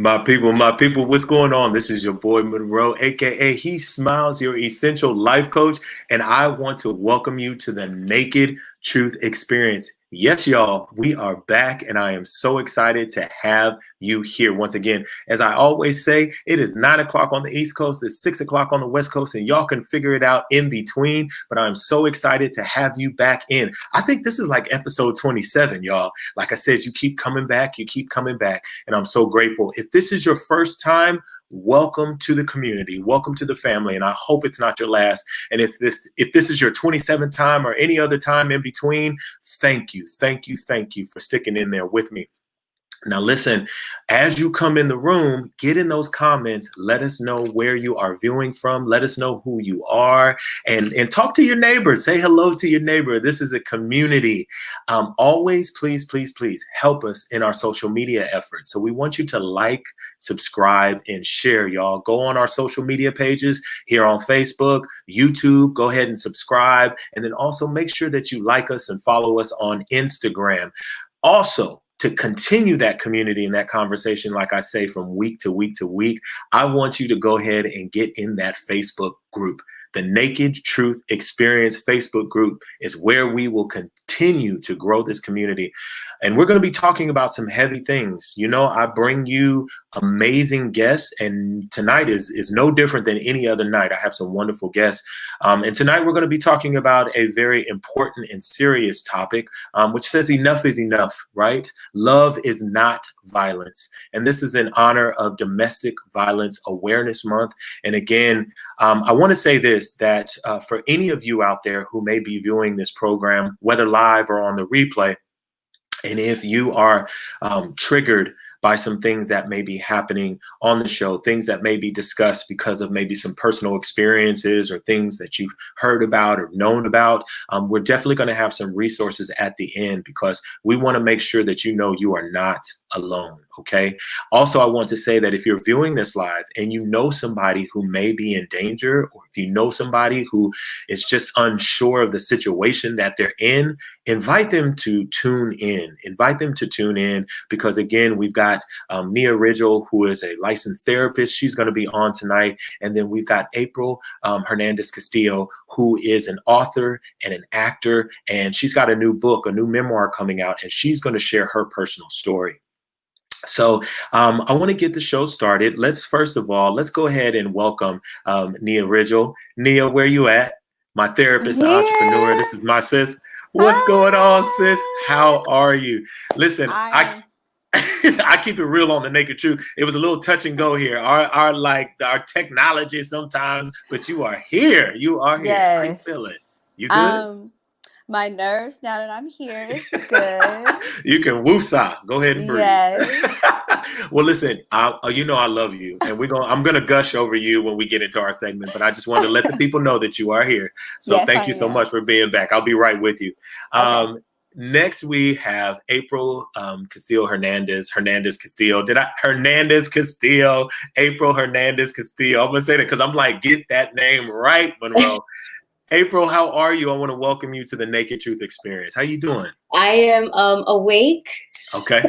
My people, what's going on? This is your boy Monroe, aka He Smiles, your essential life coach, and I want to welcome you to the Naked Truth Experience. Yes, y'all, we are back, and I am so excited to have you here once again. As I always say, it is 9 o'clock on the East Coast, it's 6 o'clock on the West Coast, and y'all can figure it out in between, but I'm so excited to have you back in. I think this is like episode 27, y'all. Like I said, you keep coming back, and I'm so grateful. If this is your first time, welcome to the community, welcome to the family, and I hope it's not your last. And if this is your 27th time or any other time in between, thank you for sticking in there with me. Now, listen, as you come in the room, get in those comments. Let us know where you are viewing from. Let us know who you are, and talk to your neighbors. Say hello to your neighbor. This is a community. Always, please help us in our social media efforts. So we want you to like, subscribe, and share, y'all. Go on our social media pages here on Facebook, YouTube. Go ahead and subscribe. And then also make sure that you like us and follow us on Instagram. Also, to continue that community and that conversation, like I say, from week to week to week, I want you to go ahead and get in that Facebook group. The Naked Truth Experience Facebook group is where we will continue to grow this community. And we're going to be talking about some heavy things. You know, I bring you amazing guests, and tonight is no different than any other night. I have some wonderful guests. And tonight we're going to be talking about a very important and serious topic, which says enough is enough, right? Love is not violence. And this is in honor of Domestic Violence Awareness Month. And again, I want to say this, that for any of you out there who may be viewing this program, whether live or on the replay, and if you are triggered by some things that may be happening on the show, things that may be discussed because of maybe some personal experiences or things that you've heard about or known about, we're definitely going to have some resources at the end, because we want to make sure that you know you are not alone. Okay. Also, I want to say that if you're viewing this live and you know somebody who may be in danger, or if you know somebody who is just unsure of the situation that they're in, invite them to tune in. Because again, we've got Nia Ridgle, who is a licensed therapist. She's going to be on tonight. And then we've got April Hernandez-Castillo, who is an author and an actor. And she's got a new book, a new memoir coming out, and she's going to share her personal story. So I want to get the show started. Let's go ahead and welcome Nia Ridgle. Nia, where you at? My therapist, entrepreneur. This is my sis. What's going on, sis? How are you? Listen, I keep it real on the Naked Truth. It was a little touch and go here. Our technology sometimes, but you are here. Yes. How you feeling? You good? My nerves, now that I'm here, is good. You can woosah. Go ahead and breathe. Yes. Well, listen, you know I love you, and I'm gonna gush over you when we get into our segment. But I just wanted to let the people know that you are here. So yes, thank you so much for being back. I'll be right with you. Okay. Next, we have April Castillo Hernandez-Castillo. Hernandez-Castillo? April Hernandez-Castillo. I'm gonna say that because I'm like, get that name right, Monroe. April, how are you? I want to welcome you to the Naked Truth Experience. How you doing? I am awake. Okay,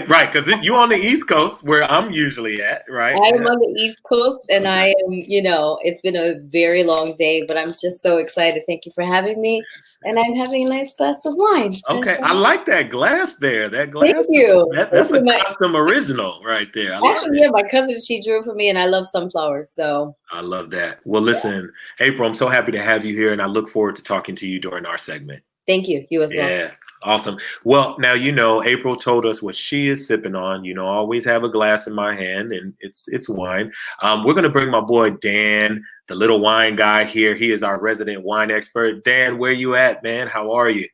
right, because you're on the East Coast, where I'm usually at, right? I am on the East Coast, and I am, it's been a very long day, but I'm just so excited. Thank you for having me, and I'm having a nice glass of wine. Okay, I like that glass there. That glass. Thank you. That's a custom original right there. Actually, yeah, my cousin, she drew for me, and I love sunflowers, so. I love that. Well, listen, April, I'm so happy to have you here, and I look forward to talking to you during our segment. Thank you. You as well. Yeah. Awesome. Well, now, April told us what she is sipping on. I always have a glass in my hand, and it's wine. We're going to bring my boy, Dan, the little wine guy here. He is our resident wine expert. Dan, where you at, man? How are you?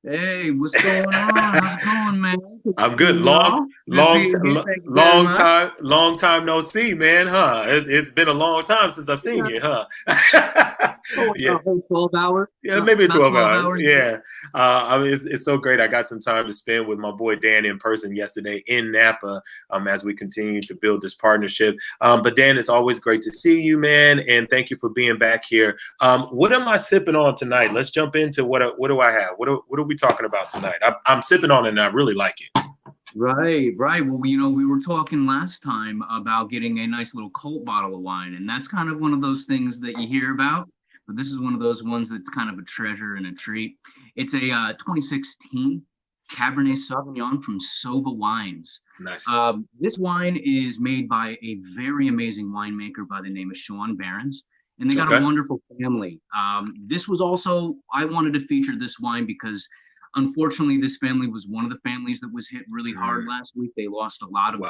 Hey, what's going on? How's it going, man? I'm good. Long time no see, man. Huh? It's been a long time since I've seen you, huh? Yeah, 12 hours. Yeah, maybe 12 hours. Yeah. It's so great. I got some time to spend with my boy Dan in person yesterday in Napa, as we continue to build this partnership. But Dan, it's always great to see you, man, and thank you for being back here. What am I sipping on tonight? Let's jump into what do I have? What are we talking about tonight? I'm sipping on it, and I really like it. Right, right. Well, we were talking last time about getting a nice little cult bottle of wine, and that's kind of one of those things that you hear about. But this is one of those ones that's kind of a treasure and a treat. It's a 2016 Cabernet Sauvignon from Sova Wines. Nice. This wine is made by a very amazing winemaker by the name of Sean Barons, and they got a wonderful family. This was also, I wanted to feature this wine because unfortunately, this family was one of the families that was hit really hard last week. They lost a lot of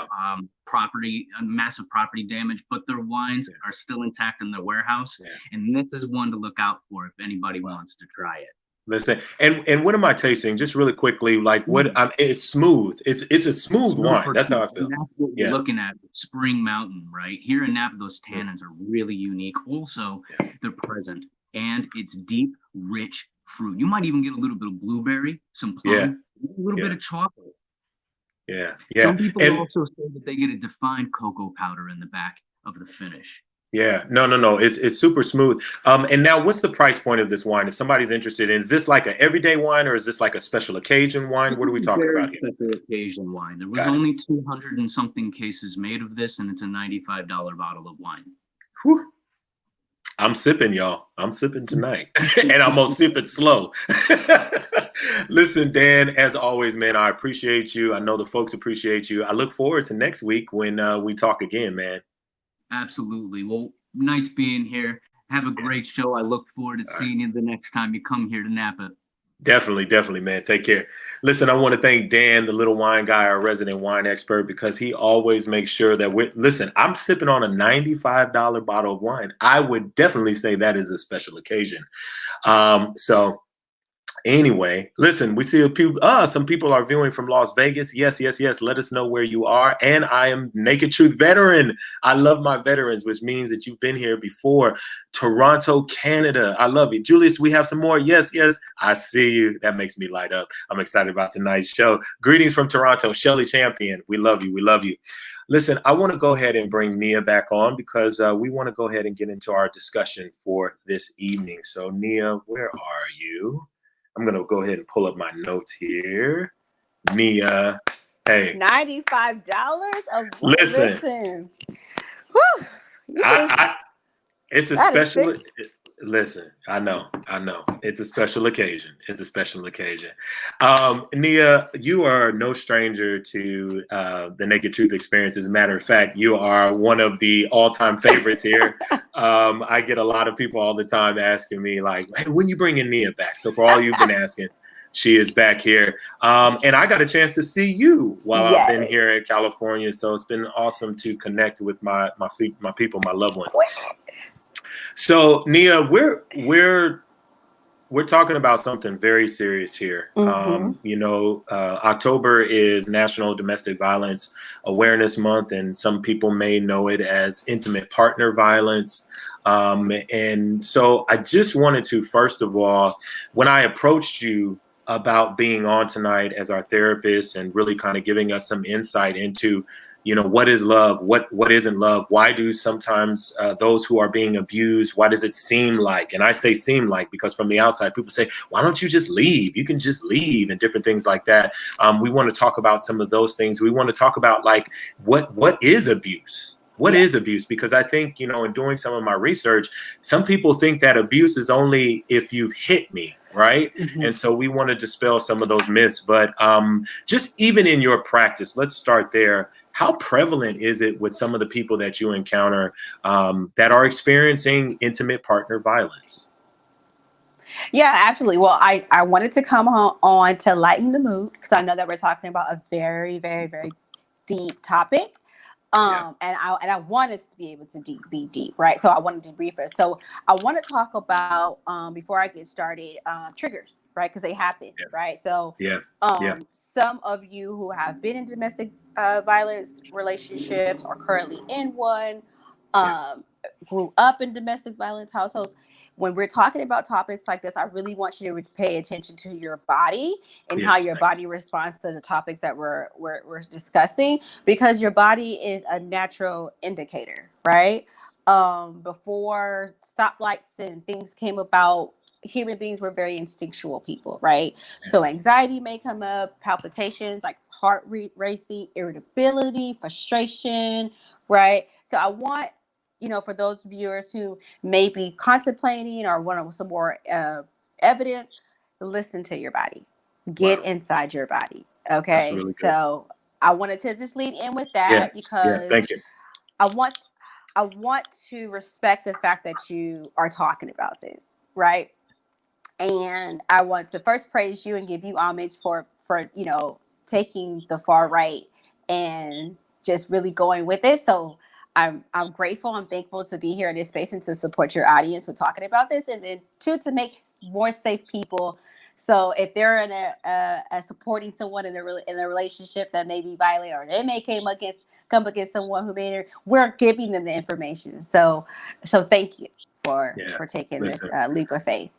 property, massive property damage, but their wines are still intact in their warehouse. Yeah. And this is one to look out for if anybody wants to try it. Listen, and what am I tasting? Just really quickly, like what it's smooth. It's a smooth wine. That's how I feel. And that's what we're looking at. Spring Mountain, right? Here in Napa, those tannins are really unique. Also, they're present. And it's deep, rich fruit. You might even get a little bit of blueberry, some plum, a little bit of chocolate. Yeah. Some people also say that they get a defined cocoa powder in the back of the finish. Yeah, no. It's super smooth. And now, what's the price point of this wine? If somebody's interested in, is this like an everyday wine or is this like a special occasion wine? What are we talking about here? Special occasion wine. There was only 200 and something cases made of this, and it's a $95 bottle of wine. Whew. I'm sipping, y'all. I'm sipping tonight, and I'm gonna sip it slow. Listen, Dan, as always, man, I appreciate you. I know the folks appreciate you. I look forward to next week when we talk again, man. Absolutely. Well, nice being here. Have a great show. I look forward to seeing you the next time you come here to Napa. Definitely, man. Take care. Listen, I want to thank Dan, the little wine guy, our resident wine expert, because he always makes sure that listen, I'm sipping on a $95 bottle of wine. I would definitely say that is a special occasion. So anyway, listen, we see some people are viewing from Las Vegas. Yes. Let us know where you are. And I am Naked Truth veteran. I love my veterans, which means that you've been here before. Toronto, Canada. I love you. Julius, we have some more. Yes. I see you. That makes me light up. I'm excited about tonight's show. Greetings from Toronto. Shelly Champion. We love you. Listen, I want to go ahead and bring Nia back on because we want to go ahead and get into our discussion for this evening. So Nia, where are you? I'm going to go ahead and pull up my notes here. Nia, hey. $95 of listen. Whew. It's a special. Listen, I know. It's a special occasion. Nia, you are no stranger to the Naked Truth experience. As a matter of fact, you are one of the all-time favorites here. I get a lot of people all the time asking me, like, hey, when you bringing Nia back? So for all you've been asking, she is back here. And I got a chance to see you while I've been here in California. So it's been awesome to connect with my people, my loved ones. So Nia, we're talking about something very serious here. October is National Domestic Violence Awareness Month, and some people may know it as intimate partner violence. And so I just wanted to, first of all, when I approached you about being on tonight as our therapist and really kind of giving us some insight into what is love? What isn't love? Why do sometimes those who are being abused, why does it seem like, and I say seem like because from the outside, people say, why don't you just leave? You can just leave and different things like that. We want to talk about some of those things. We want to talk about like, what is abuse? What is abuse? Because I think, in doing some of my research, some people think that abuse is only if you've hit me. Right. And so we want to dispel some of those myths. But just even in your practice, let's start there. How prevalent is it with some of the people that you encounter that are experiencing intimate partner violence? Yeah, absolutely. Well, I wanted to come on to lighten the mood because I know that we're talking about a very, very, very deep topic. And I want us to be able to be deep, right? So I wanted to brief us. So I want to talk about before I get started, triggers, right? Because they happen, right? So some of you who have been in domestic violence relationships or currently in one, grew up in domestic violence households. When we're talking about topics like this, I really want you to pay attention to your body and how your body responds to the topics that we're discussing, because your body is a natural indicator, right? Before stoplights and things came about, human beings, we're very instinctual people, right? So anxiety may come up, palpitations, like heart rate racing, irritability, frustration, right? So I want, for those viewers who may be contemplating or want some more evidence, listen to your body. Get inside your body. Okay. That's really good. So I wanted to just lead in with that because thank you. I want to respect the fact that you are talking about this, right? And I want to first praise you and give you homage for taking the far right and just really going with it. So I'm grateful. I'm thankful to be here in this space and to support your audience with talking about this, and then two, to make more safe people. So if they're in a supporting someone in a relationship that may be violent, or they may come against someone who we're giving them the information. So thank you for taking this leap of faith.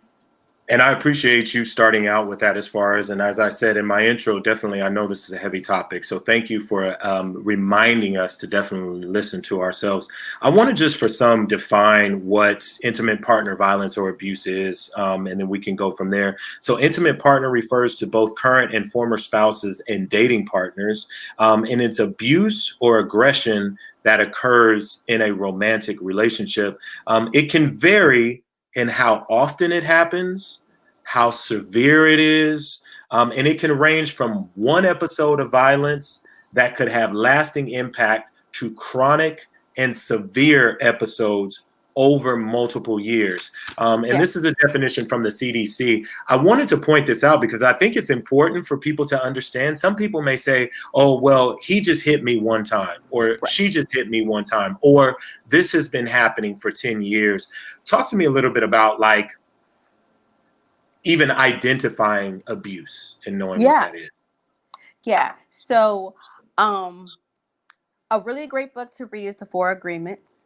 And I appreciate you starting out with that and as I said in my intro, definitely, I know this is a heavy topic. So thank you for reminding us to definitely listen to ourselves. I want to just for some define what intimate partner violence or abuse is, and then we can go from there. So intimate partner refers to both current and former spouses and dating partners, and it's abuse or aggression that occurs in a romantic relationship. It can vary in how often it happens, how severe it is, and it can range from one episode of violence that could have lasting impact to chronic and severe episodes over multiple years. This is a definition from the CDC. I wanted to point this out because I think it's important for people to understand. Some people may say, oh, well, he just hit me one time, or she just hit me one time, or this has been happening for 10 years. Talk to me a little bit about even identifying abuse and knowing what that is. Yeah. So a really great book to read is The Four Agreements.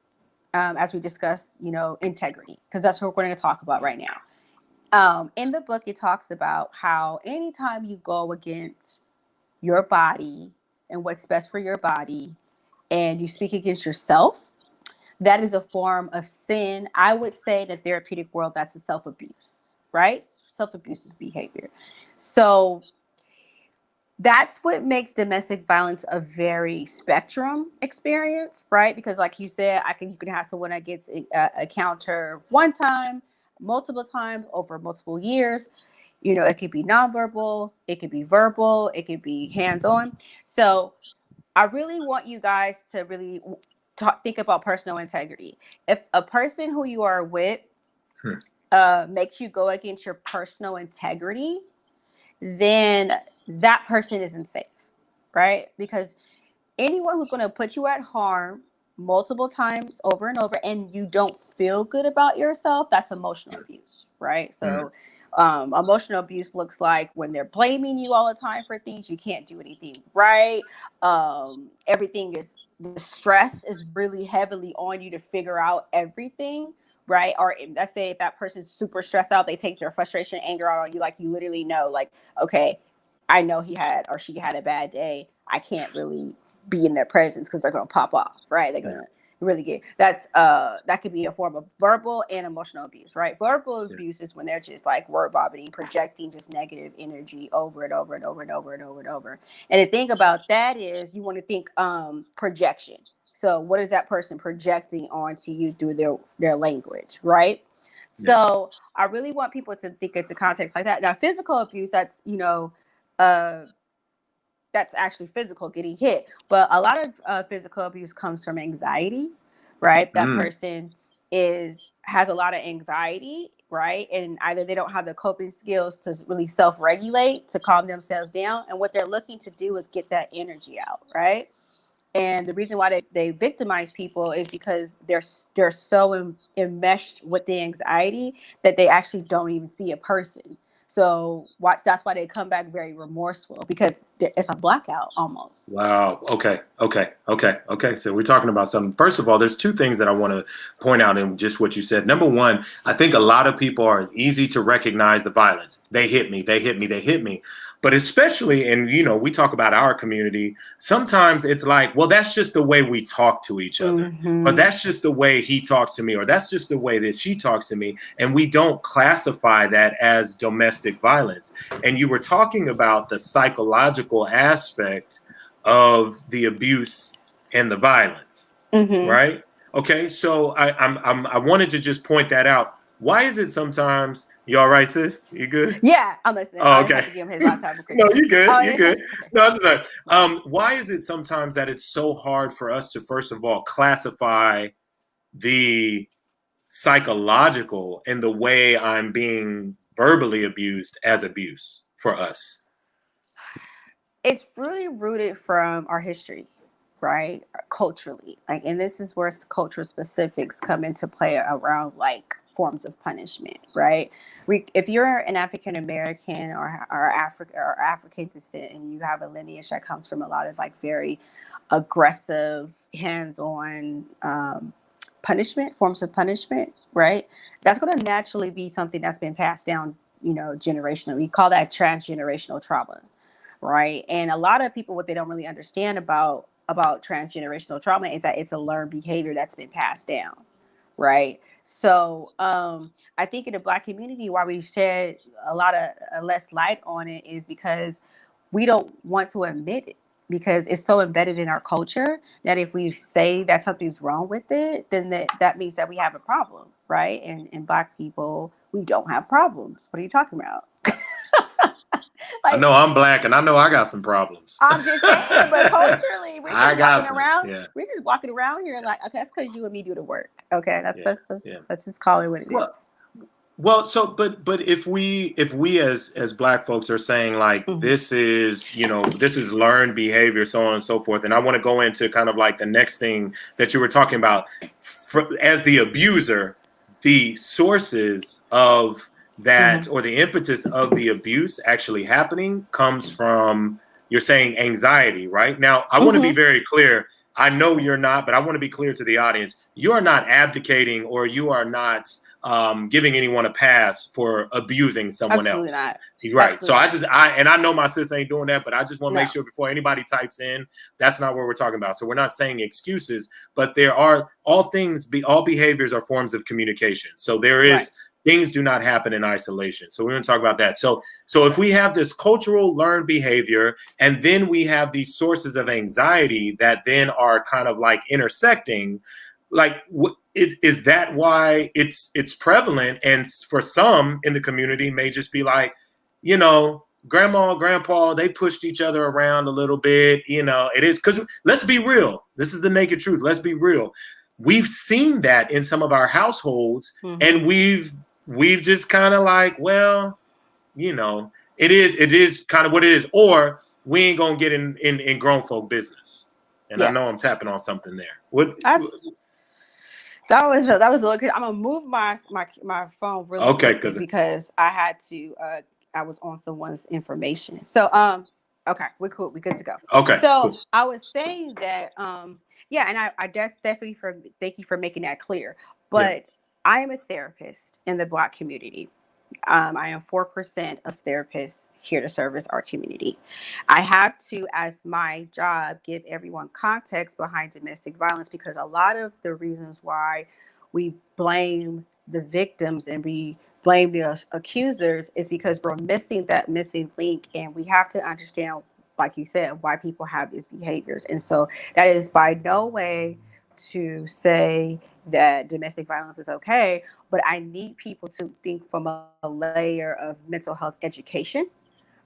As we discussed, integrity, because that's what we're going to talk about right now. In the book, it talks about how anytime you go against your body and what's best for your body, and you speak against yourself, that is a form of sin. I would say in the therapeutic world, that's a self-abuse, right? Self-abusive behavior. So that's what makes domestic violence a very spectrum experience, right? Because like you said, you can have someone that gets encounter one time, multiple times over multiple years. It could be nonverbal, it could be verbal, it could be hands-on. So I really want you guys to really think about personal integrity. If a person who you are with makes you go against your personal integrity, then that person isn't safe, right? Because anyone who's going to put you at harm multiple times over and over, and you don't feel good about yourself, that's emotional abuse, right? So emotional abuse looks like when they're blaming you all the time for things, you can't do anything right. The stress is really heavily on you to figure out everything, right? Or let's say if that person's super stressed out, they take their frustration, anger out on you, like you literally know, like, okay, I know he had or she had a bad day. I can't really be in their presence because they're going to pop off, right? They're going to really get that could be a form of verbal and emotional abuse, right? Verbal abuse is when they're just like word vomiting, projecting just negative energy over and over and over and over and over and over. And the thing about that is you want to think projection. So what is that person projecting onto you through their language, right? So I really want people to think into context like that. Now, physical abuse, that's that's actually physical, getting hit. But a lot of physical abuse comes from anxiety, right? That person has a lot of anxiety, right? And either they don't have the coping skills to really self-regulate, to calm themselves down. And what they're looking to do is get that energy out, right? And the reason why they victimize people is because they're so enmeshed with the anxiety that they actually don't even see a person. So that's why they come back very remorseful, because it's a blackout almost. Wow. Okay. So we're talking about something. First of all, there's two things that I want to point out in just what you said. Number one, I think a lot of people are easy to recognize the violence. They hit me. But especially, and you know, we talk about our community, sometimes it's like, well, that's just the way we talk to each other, or that's just the way he talks to me, or that's just the way that she talks to me. And we don't classify that as domestic violence. And you were talking about the psychological aspect of the abuse and the violence, right? Okay, so I wanted to just point that out. Why is it sometimes you all right, sis? You good? Yeah, I'm listening. Oh, I okay. have to give him his laptop. No, you good. Oh, You yeah. good. Okay. No, I'm just like, why is it sometimes that it's so hard for us to, first of all, classify the psychological and the way I'm being verbally abused as abuse for us? It's really rooted from our history, right? Culturally, like, and this is where cultural specifics come into play around like forms of punishment, right? If you're an African American or African descent, and you have a lineage that comes from a lot of like very aggressive, hands-on punishment, forms of punishment, right? That's going to naturally be something that's been passed down, you know, generationally. We call that transgenerational trauma, right? And a lot of people, what they don't really understand about transgenerational trauma is that it's a learned behavior that's been passed down, right? So I think in the Black community, why we shed a lot of less light on it is because we don't want to admit it, because it's so embedded in our culture that if we say that something's wrong with it, then that means that we have a problem, right? And Black people, we don't have problems. What are you talking about? Like, I know I'm Black, and I know I got some problems. I'm just saying, but culturally, we're just walking around. Yeah. We're just walking around here like, okay, that's because you and me do the work. Okay, let's just call it what it is. Well, so but if we as Black folks are saying like this is, you know, this is learned behavior, so on and so forth, and I want to go into kind of like the next thing that you were talking about, as the abuser, the sources of that or the impetus of the abuse actually happening comes from, you're saying, anxiety, right? Now, I want to be very clear. I know you're not, but I want to be clear to the audience. You are not abdicating, or you are not giving anyone a pass for abusing someone else. Not. Right. Absolutely so I know my sis ain't doing that, but I just want to make sure before anybody types in, that's not what we're talking about. So we're not saying excuses, but there are all behaviors are forms of communication. So there is things do not happen in isolation. So we're going to talk about that. So if we have this cultural learned behavior, and then we have these sources of anxiety that then are kind of like intersecting, like is that why it's prevalent? And for some in the community may just be like, you know, grandma, grandpa, they pushed each other around a little bit. You know, it is because let's be real. This is the naked truth. Let's be real. We've seen that in some of our households, and we've just kind of like, well, you know, it is kind of what it is, or we ain't gonna get in grown folk business. And I know I'm tapping on something there. That was a little. I'm gonna move my phone really quickly because I had to. I was on someone's information. So okay, we're cool. We're good to go. Okay. So cool. I was saying that yeah, and I definitely thank you for making that clear. But I am a therapist in the Black community. I am 4% of therapists here to service our community. I have to, as my job, give everyone context behind domestic violence, because a lot of the reasons why we blame the victims and we blame the accusers is because we're missing that missing link, and we have to understand, like you said, why people have these behaviors. And so that is by no way to say that domestic violence is okay, but I need people to think from a layer of mental health education,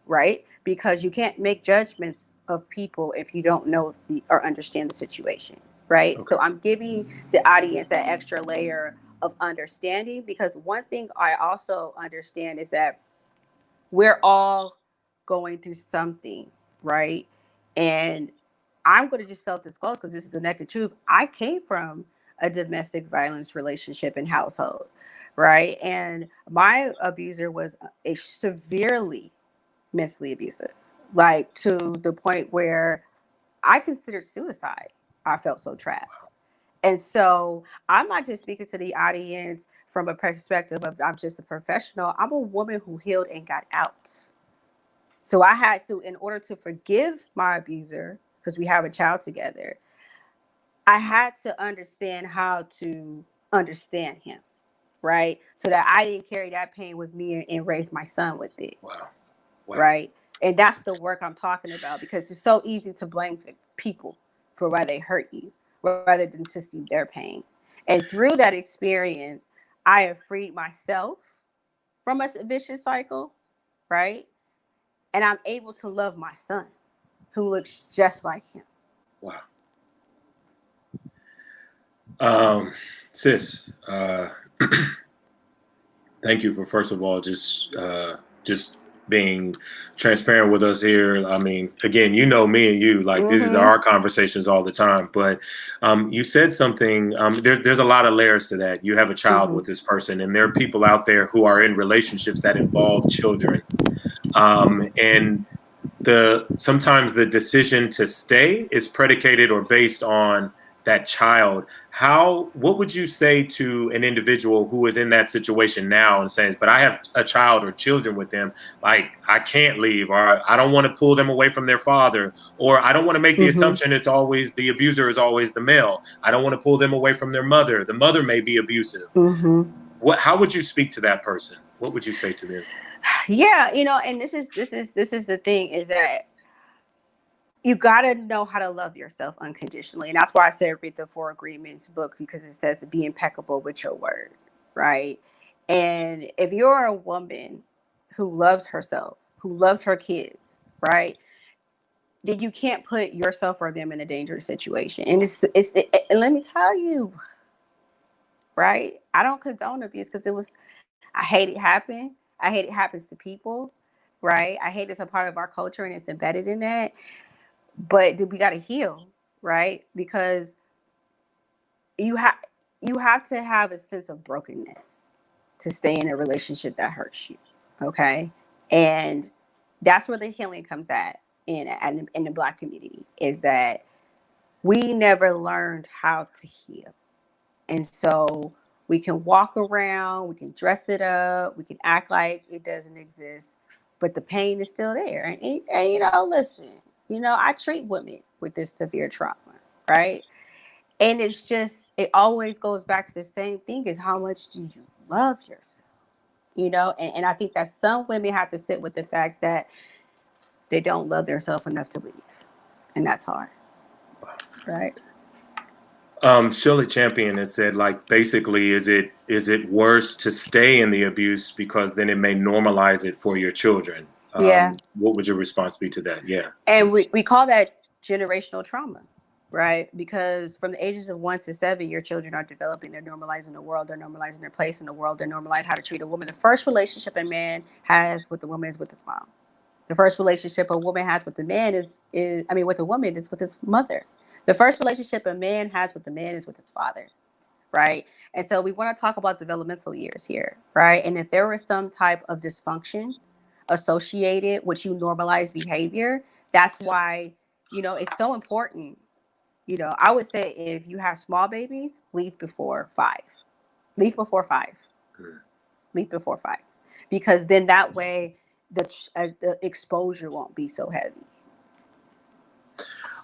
right? Because you can't make judgments of people if you don't know or understand the situation, right? Okay. So I'm giving the audience that extra layer of understanding, because one thing I also understand is that we're all going through something, right? And I'm going to just self-disclose, because this is the naked truth. I came from a domestic violence relationship and household, right? And my abuser was a severely mentally abusive, like to the point where I considered suicide. I felt so trapped. And so I'm not just speaking to the audience from a perspective of I'm just a professional. I'm a woman who healed and got out. So I had to, in order to forgive my abuser, because we have a child together, I had to understand how to understand him, right? So that I didn't carry that pain with me and raise my son with it. Wow. Right? And that's the work I'm talking about, because it's so easy to blame people for why they hurt you rather than to see their pain. And through that experience, I have freed myself from a vicious cycle, right? And I'm able to love my son, who looks just like him. Wow. Sis, thank you for, first of all, just being transparent with us here. I mean, again, you know me and you, like, this is our conversations all the time. But you said something, there's a lot of layers to that. You have a child with this person, and there are people out there who are in relationships that involve children. And sometimes the decision to stay is predicated or based on that child. What would you say to an individual who is in that situation now and says, but I have a child or children with them, like, I can't leave, or I don't want to pull them away from their father, or I don't want to make the assumption it's always the abuser is always the male. I don't want to pull them away from their mother. The mother may be abusive. How would you speak to that person? What would you say to them? Yeah, and this is the thing, is that you got to know how to love yourself unconditionally. And that's why I said read the 4 Agreements book, because it says to be impeccable with your word, right? And if you're a woman who loves herself, who loves her kids, right, then you can't put yourself or them in a dangerous situation. And and let me tell you, right, I don't condone abuse, because I hate it happen. I hate it happens to people, right? I hate it's a part of our culture and it's embedded in that. But we got to heal, right? Because you have to have a sense of brokenness to stay in a relationship that hurts you, okay? And that's where the healing comes in the Black community, is that we never learned how to heal. And so we can walk around, we can dress it up, we can act like it doesn't exist, but the pain is still there. And listen, I treat women with this severe trauma, right? And it always goes back to the same thing, is how much do you love yourself? And I think that some women have to sit with the fact that they don't love themselves enough to leave. And that's hard, right? Shirley Champion has said, like, basically, is it worse to stay in the abuse because then it may normalize it for your children? What would your response be to that? Yeah. And we call that generational trauma, right? Because from the ages of 1 to 7, your children are developing, they're normalizing the world, they're normalizing their place in the world, they're normalizing how to treat a woman. The first relationship a man has with a woman is with his mom. The first relationship a woman has with a man with a woman is with his mother. The first relationship a man has with a man is with his father, right? And so we want to talk about developmental years here, right? And if there was some type of dysfunction associated with you normalize behavior, that's why, it's so important. I would say if you have small babies, leave before 5. Leave before 5. Leave before 5. Because then that way the exposure won't be so heavy.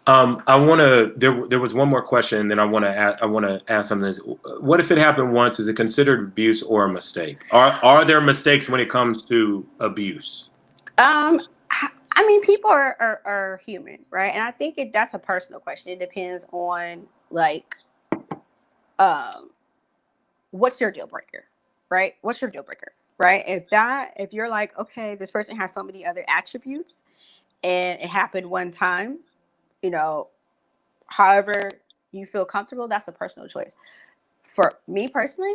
There was one more question, and then I want to ask something. What if it happened once? Is it considered abuse or a mistake? Are there mistakes when it comes to abuse? People are human, right? And I think that's a personal question. It depends on, like, what's your deal breaker, right? What's your deal breaker, right? If you're like, okay, this person has so many other attributes and it happened one time, however you feel comfortable, that's a personal choice. For me personally,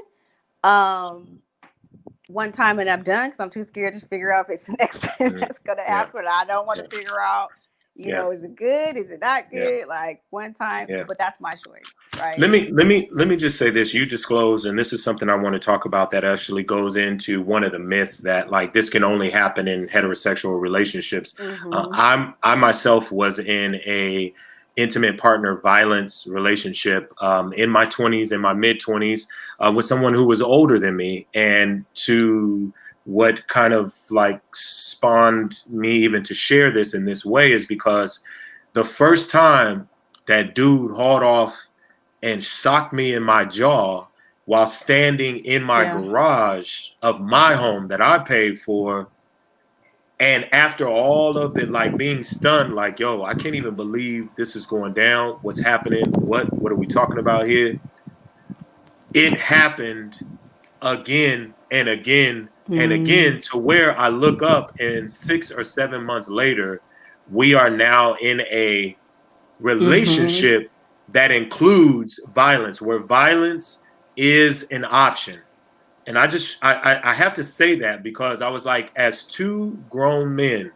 one time and I'm done, because I'm too scared to figure out if it's the next thing that's going to happen. I don't want to figure out, is it good? Is it not good? Like, one time, but that's my choice, right? Let me just say this. You disclosed, and this is something I want to talk about that actually goes into one of the myths that, like, this can only happen in heterosexual relationships. I myself was in a intimate partner violence relationship in my 20s, in my mid 20s, with someone who was older than me. And to what kind of like spawned me even to share this in this way is because the first time that dude hauled off and socked me in my jaw while standing in my garage of my home that I paid for, and after all of it, like being stunned, like, yo, I can't even believe this is going down. What's happening? What are we talking about here? It happened again and again and again, to where I look up and 6 or 7 months later, we are now in a relationship that includes violence, where violence is an option. And I have to say that because I was like, as two grown men,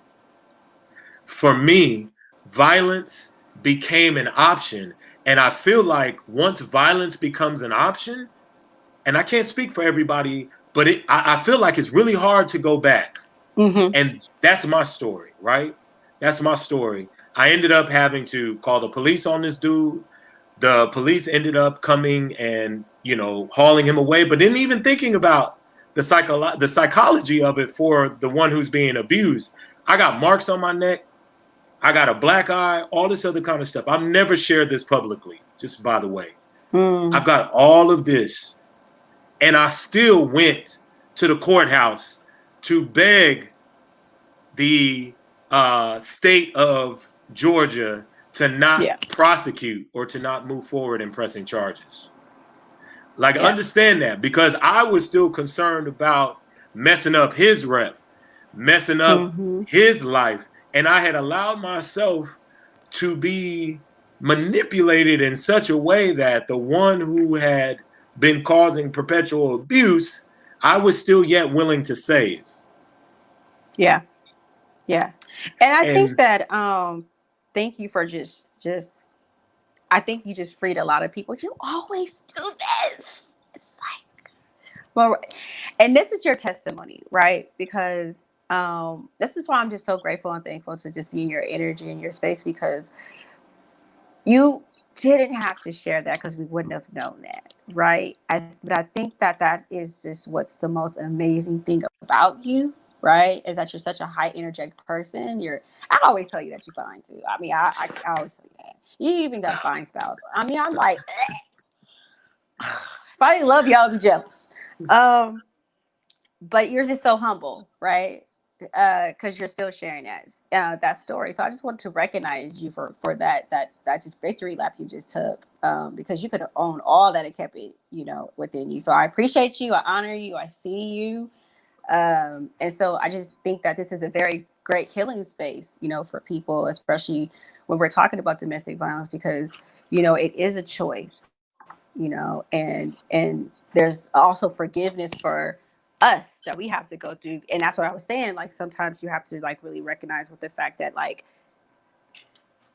for me, violence became an option. And I feel like once violence becomes an option, and I can't speak for everybody, but I feel like it's really hard to go back. And that's my story, right? That's my story. I ended up having to call the police on this dude. The police ended up coming and, you know, hauling him away, but didn't even thinking about the psychology of it for the one who's being abused. I got marks on my neck. I got a black eye, all this other kind of stuff. I've never shared this publicly, just by the way. I've got all of this. And I still went to the courthouse to beg the state of Georgia to not prosecute or to not move forward in pressing charges. Like, understand that, because I was still concerned about messing up his rep, messing up his life. And I had allowed myself to be manipulated in such a way that the one who had been causing perpetual abuse, I was still yet willing to save. Yeah. And I think that, thank you for just, I think you just freed a lot of people. You always do this. It's like, well, and this is your testimony, right? Because this is why I'm just so grateful and thankful to just be in your energy and your space, because you didn't have to share that because we wouldn't have known that, right? But I think that is just what's the most amazing thing about you, right? Is that you're such a high energetic person. I always tell you that you're fine too. I mean, I always tell you that. You even got fine spouse. I mean, I'm like, if I didn't love you, I would be jealous. But you're just so humble, right? Because you're still sharing that story. So I just wanted to recognize you for that just victory lap you just took, because you could have owned all that and kept it, you know, within you. So I appreciate you. I honor you. I see you. And so I just think that this is a very great healing space, you know, for people, especially when we're talking about domestic violence, because, you know, it is a choice, you know, and there's also forgiveness for us that we have to go through. And that's what I was saying. Like, sometimes you have to like really recognize with the fact that like,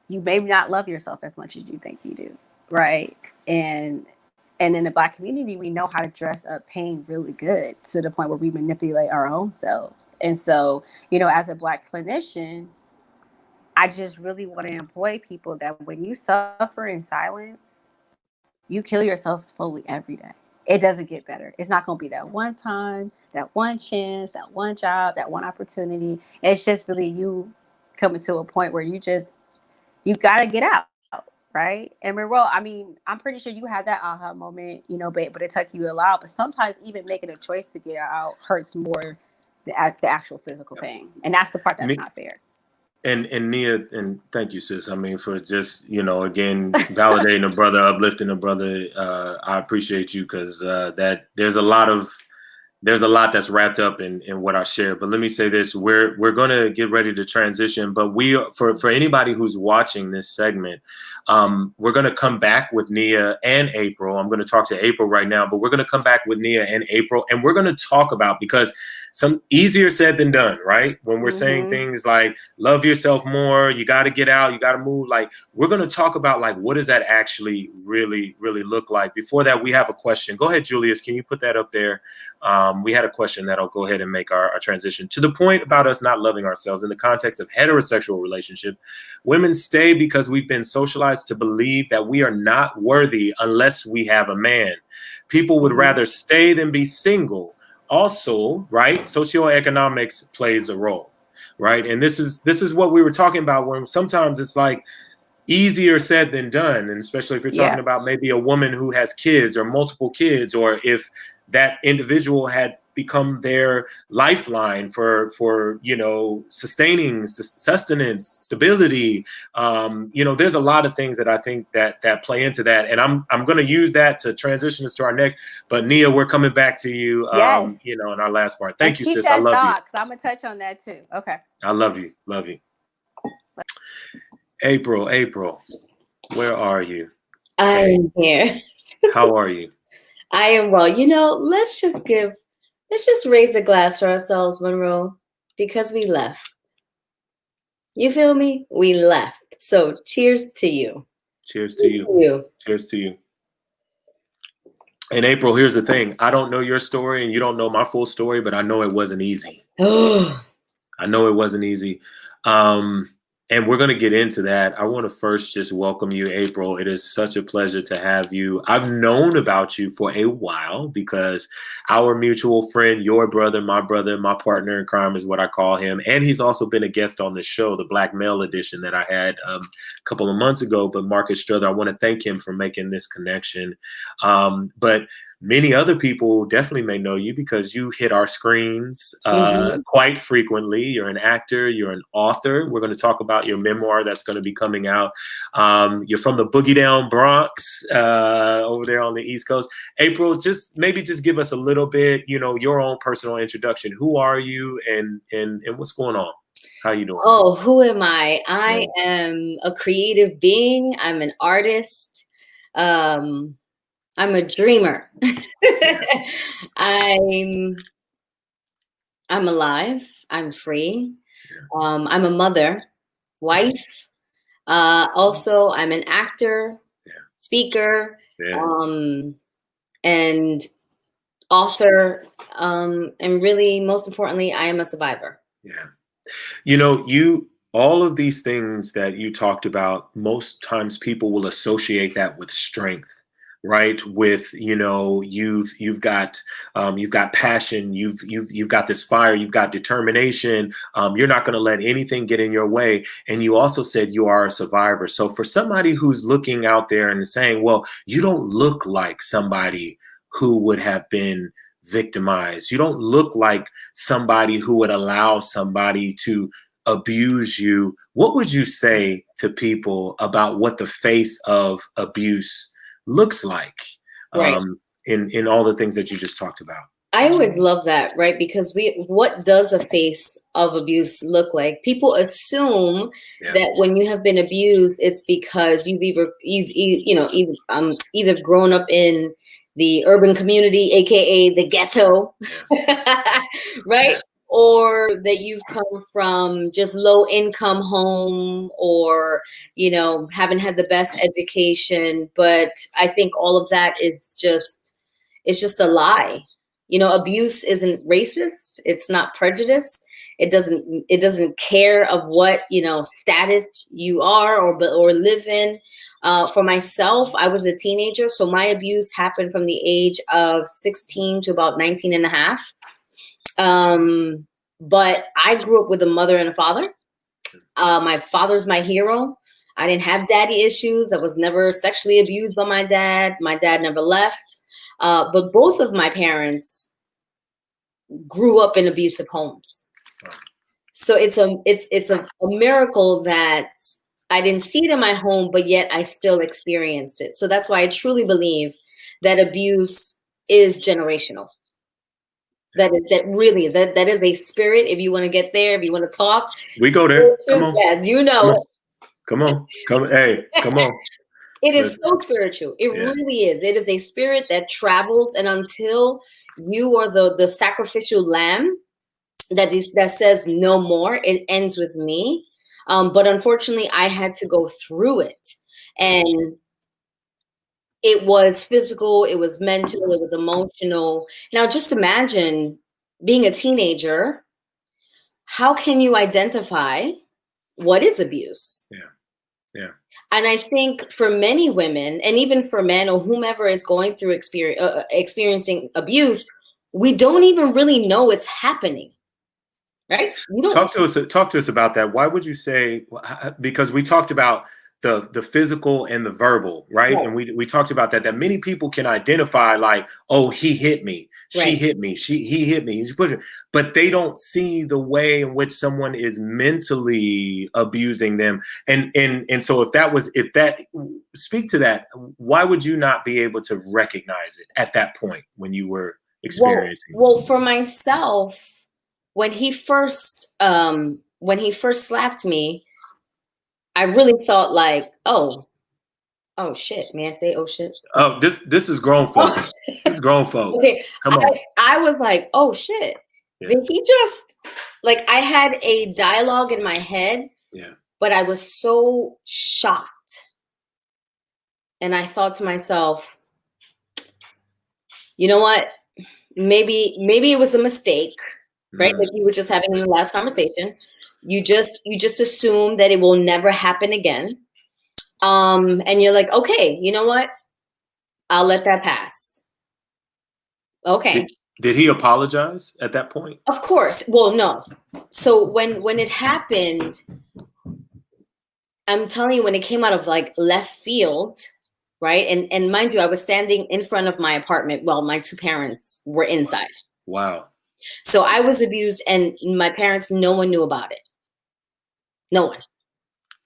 you may not love yourself as much as you think you do. Right. And in the Black community, we know how to dress up pain really good to the point where we manipulate our own selves. And so, you know, as a Black clinician, I just really want to employ people that when you suffer in silence, you kill yourself slowly every day. It doesn't get better. It's not going to be that one time, that one chance, that one job, that one opportunity. It's just really you coming to a point where you got to get out. Right. And Monroe, I mean, I'm pretty sure you had that aha moment, you know, but it took you a while. But sometimes even making a choice to get out hurts more the actual physical pain. And that's the part that's not fair. And Nia, and thank you, sis. I mean, for just, you know, again, validating a brother, uplifting a brother. I appreciate you, because that there's a lot that's wrapped up in what I share. But let me say this: we're going to get ready to transition. But for anybody who's watching this segment, we're going to come back with Nia and April. I'm going to talk to April right now, but we're going to come back with Nia and April, and we're going to talk about, because some easier said than done, right? When we're saying things like love yourself more, you got to get out, you got to move. Like, we're going to talk about like, what does that actually really, really look like? Before that, we have a question. Go ahead, Julius. Can you put that up there? We had a question that'll go ahead and make our transition to the point about us not loving ourselves in the context of heterosexual relationship. Women stay because we've been socialized to believe that we are not worthy unless we have a man. People would rather stay than be single. also, right, socioeconomics plays a role, right? And this is what we were talking about, when sometimes it's like easier said than done, and especially if you're talking about maybe a woman who has kids or multiple kids, or if that individual had become their lifeline for sustaining sustenance, stability. There's a lot of things that I think that play into that, and I'm going to use that to transition us to our next. But Nia, we're coming back to you. Yes. In our last part. Thank you, keep sis. That I love you. I'm gonna touch on that too. Okay. I love you. April, where are you? I'm here. How are you? I am well. Let's just raise a glass for ourselves, Monroe, because we left. You feel me? We left. So cheers to you. Cheers to you. Cheers to you. And April, here's the thing. I don't know your story and you don't know my full story, but I know it wasn't easy. I know it wasn't easy. And we're going to get into that. I want to first just welcome you, April. It is such a pleasure to have you. I've known about you for a while because our mutual friend, your brother, my partner in crime is what I call him. And he's also been a guest on the show, the Black Male Edition that I had a couple of months ago. But Marcus Strother, I want to thank him for making this connection. But many other people definitely may know you because you hit our screens quite frequently. You're an actor. You're an author. We're going to talk about your memoir that's going to be coming out. You're from the Boogie Down Bronx over there on the East Coast. April, just give us a little bit, your own personal introduction. Who are you and what's going on? How you doing? Oh, who am I? I am a creative being. I'm an artist. I'm a dreamer. I'm alive. I'm free. I'm a mother, wife. Also, I'm an actor, speaker, and author. And really, most importantly, I am a survivor. Yeah. All of these things that you talked about, most times people will associate that with strength. Right. With, you've got passion, you've got this fire, you've got determination. You're not going to let anything get in your way. And you also said you are a survivor. So for somebody who's looking out there and saying, well, you don't look like somebody who would have been victimized. You don't look like somebody who would allow somebody to abuse you. What would you say to people about what the face of abuse looks like in all the things that you just talked about? I always love that, right? Because what does a face of abuse look like? People assume that when you have been abused, it's because you've either grown up in the urban community, aka the ghetto, right? Or that you've come from just low income home, or, haven't had the best education. But I think all of that is just a lie. Abuse isn't racist. It's not prejudice. It doesn't care of what, status you are or live in. For myself, I was a teenager. So my abuse happened from the age of 16 to about 19 and a half. But I grew up with a mother and a father. My father's my hero. I didn't have daddy issues. I was never sexually abused by my dad. My dad never left. But both of my parents grew up in abusive homes. So it's a miracle that I didn't see it in my home, but yet I still experienced it. So that's why I truly believe that abuse is generational. That really is. That is a spirit. If you want to get there, if you want to talk, we go there. Come on. Yes, Come on. Hey, come on. It is so spiritual. It really is. It is a spirit that travels, and until you are the sacrificial lamb that says no more, it ends with me. But unfortunately, I had to go through it, and it was physical, it was mental, it was emotional. Now, just imagine being a teenager. How can you identify what is abuse? Yeah. And I think for many women, and even for men or whomever is going through experiencing abuse, we don't even really know it's happening. Right? You don't talk to us about that. Why would you say, because we talked about the physical and the verbal, right? And we talked about that many people can identify like, oh, he hit me, she hit me, he hit me, but they don't see the way in which someone is mentally abusing them. And so if that speak to that, why would you not be able to recognize it at that point when you were experiencing? Well, for myself, when he first slapped me, I really thought like, oh shit. May I say, oh shit? Oh, this is grown folk. It's grown folk. Okay. Come on. I was like, oh shit. Yeah. Did he just, like, I had a dialogue in my head, but I was so shocked. And I thought to myself, you know what? Maybe it was a mistake, right? Like you were just having in the last conversation. You just assume that it will never happen again. And you're like, okay, you know what? I'll let that pass. Okay. Did he apologize at that point? Of course. Well, no. So when it happened, I'm telling you, when it came out of like left field, right? And mind you, I was standing in front of my apartment while my two parents were inside. Wow. So I was abused, and my parents, no one knew about it. No one.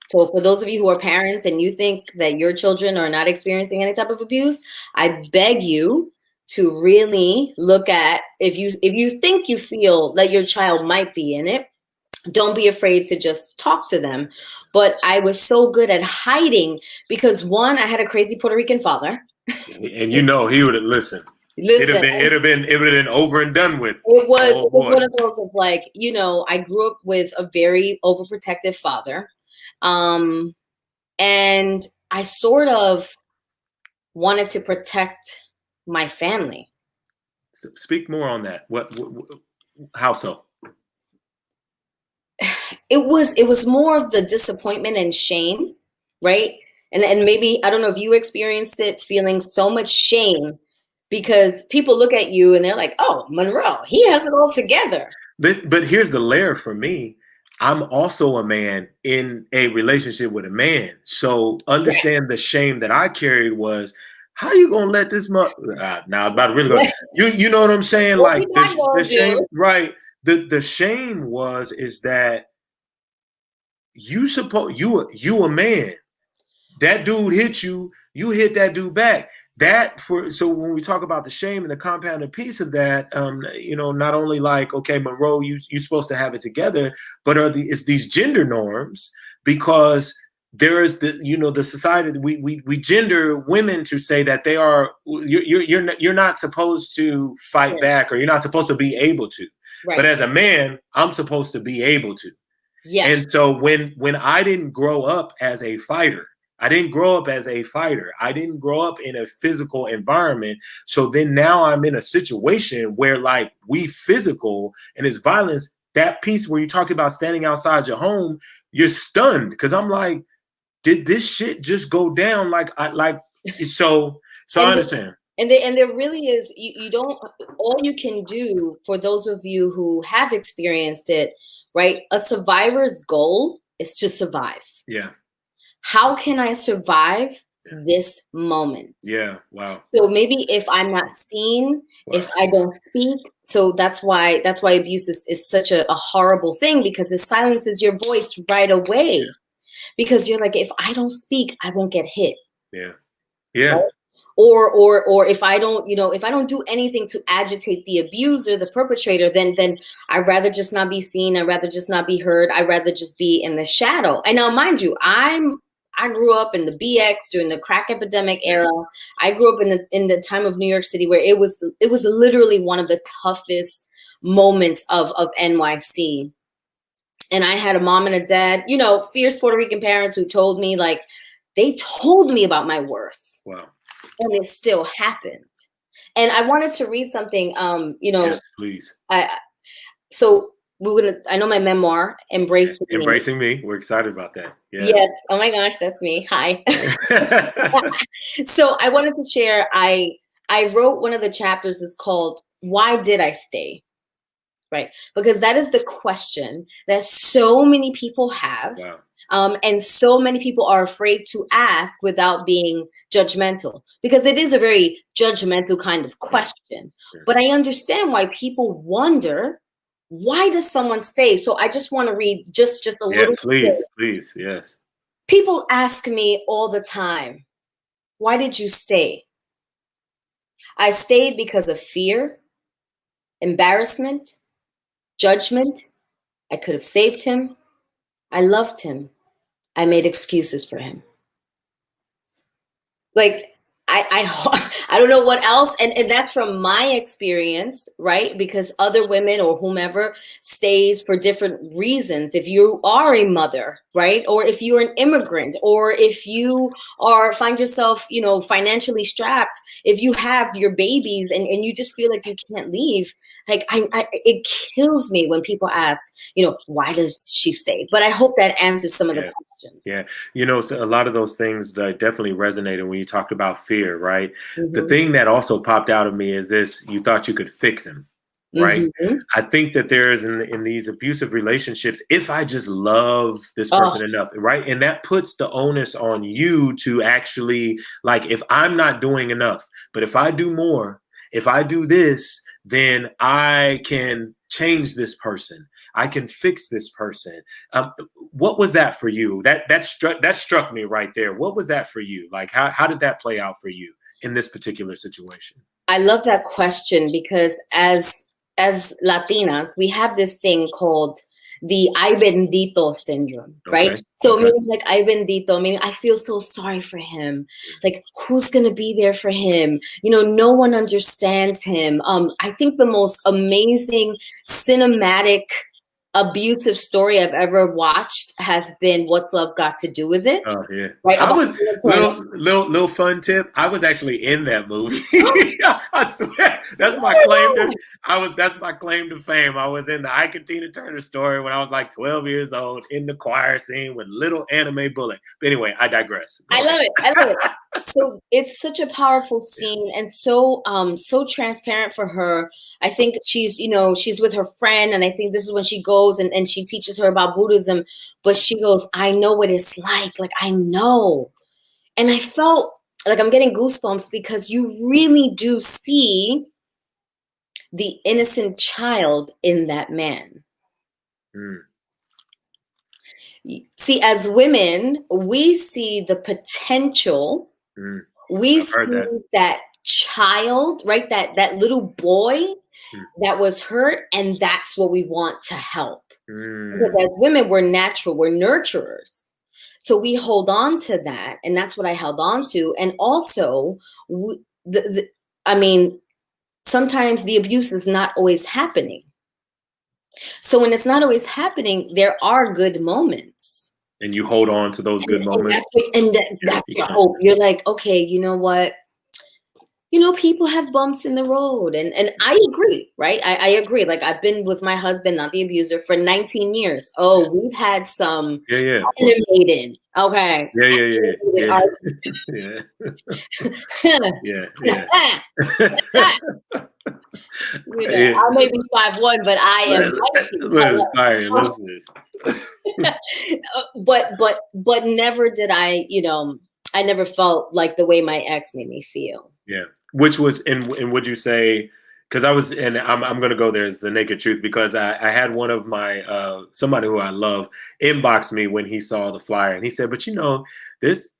So for those of you who are parents and you think that your children are not experiencing any type of abuse, I beg you to really look at, if you think you feel that your child might be in it, don't be afraid to just talk to them. But I was so good at hiding because, one, I had a crazy Puerto Rican father. And you know he would have listened. It'd have been over and done with. It was one of those of like, you know, I grew up with a very overprotective father. And I sort of wanted to protect my family. So speak more on that. How so? It was more of the disappointment and shame, right? And maybe, I don't know if you experienced it, feeling so much shame because people look at you and they're like, oh, Monroe, he has it all together. But here's the layer for me. I'm also a man in a relationship with a man. So understand the shame that I carried was, how you gonna let this now I'm about to really go. You know what I'm saying? Like the shame, right? The shame is that you a man. That dude hit you, you hit that dude back. So when we talk about the shame and the compounded piece of that, you know, not only like, okay, Monroe, you're supposed to have it together, but it's these gender norms, because there is the society that we gender women to say that they are, you're not supposed to fight back, or you're not supposed to be able to. Right. But as a man, I'm supposed to be able to. Yeah. And so when I didn't grow up as a fighter, I didn't grow up in a physical environment. So then now I'm in a situation where like we physical and it's violence. That piece where you talked about standing outside your home, you're stunned because I'm like, did this shit just go down? So I understand. And there really is, you don't, all you can do for those of you who have experienced it, right? A survivor's goal is to survive. Yeah. How can I survive this moment? Yeah. Wow. So maybe if I'm not seen, if I don't speak, so that's why abuse is such a horrible thing, because it silences your voice right away. Because you're like, if I don't speak, I won't get hit. Yeah. Yeah. Right? Or if I don't do anything to agitate the abuser, the perpetrator, then I'd rather just not be seen. I'd rather just not be heard. I'd rather just be in the shadow. And now, mind you, I grew up in the BX during the crack epidemic era. I grew up in the time of New York City, where it was literally one of the toughest moments of NYC. And I had a mom and a dad, you know, fierce Puerto Rican parents who told me, like, they told me about my worth. Wow. And it still happened. And I wanted to read something, you know. Yes, please. So I know my memoir, Embracing Me. We're excited about that. Yes. Yes. Oh my gosh, that's me. Hi. So I wanted to share, I wrote one of the chapters is called why did I stay? Right? Because that is the question that so many people have. Wow. And so many people are afraid to ask without being judgmental, because it is a very judgmental kind of question. Yeah. But I understand why people wonder, why does someone stay? So I just want to read just a little bit. Please, yes. People ask me all the time, why did you stay? I stayed because of fear, embarrassment, judgment. I could have saved him. I loved him. I made excuses for him. Like, I don't know what else. And that's from my experience, right? Because other women or whomever stays for different reasons. If you are a mother, right? Or if you're an immigrant, or if you find yourself, financially strapped, if you have your babies and you just feel like you can't leave. Like, it kills me when people ask, why does she stay? But I hope that answers some of the questions. Yeah. So a lot of those things that definitely resonated when you talked about fear, right? Mm-hmm. The thing that also popped out of me is this: you thought you could fix him, right? Mm-hmm. I think that there is in these abusive relationships, if I just love this person enough, right? And that puts the onus on you to actually, like, if I'm not doing enough, but if I do more, if I do this, then I can change this person. I can fix this person. What was that for you? That struck me right there. What was that for you? Like, how did that play out for you in this particular situation? I love that question, because as Latinas, we have this thing called the Ibendito Syndrome, right? Okay. So meaning like Ibendito, meaning I feel so sorry for him. Like, who's gonna be there for him? No one understands him. I think the most amazing cinematic abusive story I've ever watched has been What's Love Got to Do with It? Oh yeah, right. I was little fun tip. I was actually in that movie. I swear, that's my claim to. That's my claim to fame. I was in the Ike and Tina Turner story when I was like 12 years old, in the choir scene with little anime bullet. But anyway, I digress. I love it. So it's such a powerful scene, and so transparent for her. I think she's with her friend, and I think this is when she goes and she teaches her about Buddhism, but she goes, I know what it's like I know. And I felt like I'm getting goosebumps, because you really do see the innocent child in that man. See, as women, we see the potential. We see that child, right? That little boy that was hurt, and that's what we want to help. Because as women, we're natural, we're nurturers. So we hold on to that, and that's what I held on to. And also, sometimes the abuse is not always happening. So when it's not always happening, there are good moments. And you hold on to those good moments. That's your hope. You're like, okay, you know what? People have bumps in the road. And I agree, right? I agree. Like, I've been with my husband, not the abuser, for 19 years. Oh, we've had some animated. Okay. Yeah. I may be 5'1", but I am. But never did I never felt like the way my ex made me feel. Yeah. Which was, and would you say, because I was, and I'm going to go there as the naked truth, because I had one of my, somebody who I love inbox me when he saw the flyer, and he said, but there's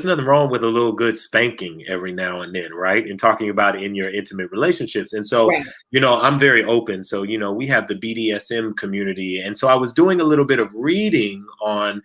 nothing wrong with a little good spanking every now and then, right? And talking about it in your intimate relationships. And so, I'm very open. So, we have the BDSM community. And so I was doing a little bit of reading on,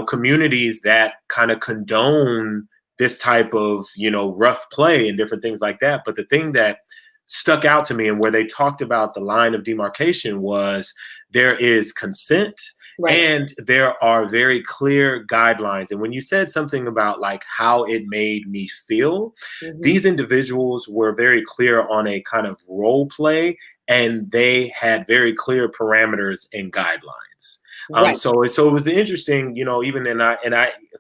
communities that kind of condone this type of, rough play and different things like that. But the thing that stuck out to me, and where they talked about the line of demarcation, was there is consent. Right. And there are very clear guidelines. And when you said something about like how it made me feel, these individuals were very clear on a kind of role play and they had very clear parameters and guidelines. Right. So it was interesting, you know, even and I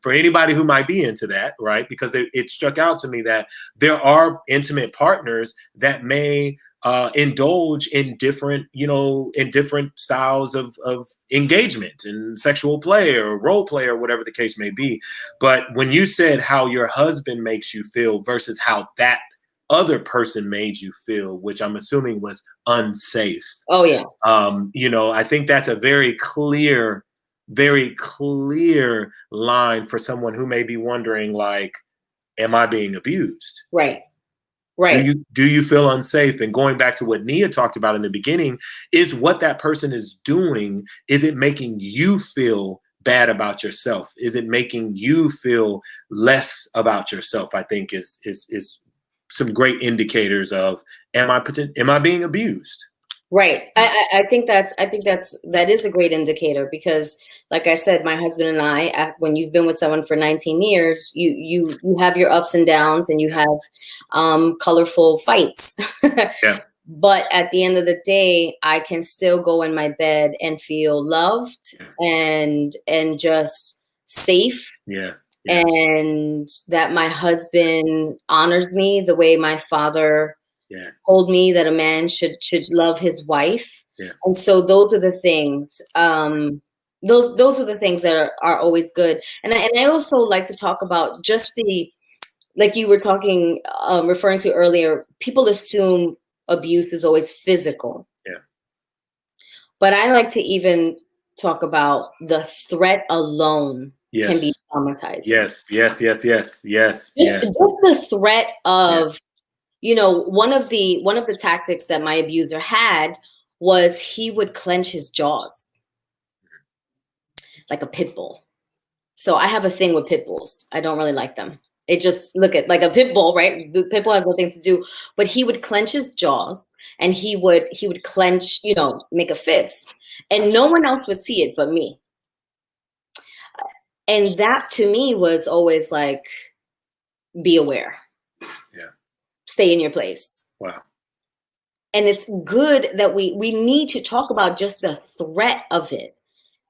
for anybody who might be into that, right? Because it struck out to me that there are intimate partners that may indulge in different, you know, in different styles of engagement and sexual play or role play or whatever the case may be. But when you said how your husband makes you feel versus how that other person made you feel, which I'm assuming was unsafe. Oh yeah. You know, I think that's a very clear line for someone who may be wondering, like, am I being abused? Right. Right. Do you feel unsafe? And going back to what Nia talked about in the beginning, is what that person is doing, is it making you feel bad about yourself? Is it making you feel less about yourself? I think is some great indicators of, am I being abused? Right. I think that is a great indicator, because like I said, my husband and I, when you've been with someone for 19 years, you have your ups and downs, and you have colorful fights. Yeah. But at the end of the day, I can still go in my bed and feel loved and just safe. Yeah. Yeah. And that my husband honors me the way my father told me that a man should love his wife. Yeah. And so those are the things. Those are the things that are always good. And I also like to talk about just like you were talking, referring to earlier. People assume abuse is always physical. Yeah. But I like to even talk about the threat alone. Yes. Can be traumatizing. Yes. Just the threat of, you know, one of the tactics that my abuser had was he would clench his jaws like a pit bull. So I have a thing with pit bulls. I don't really like them. It just look at like a pit bull, right? The pit bull has nothing to do, but he would clench his jaws, and he would clench, you know, make a fist, and no one else would see it but me. And that to me was always like, be aware. Yeah. Stay in your place. Wow. And it's good that we need to talk about just the threat of it,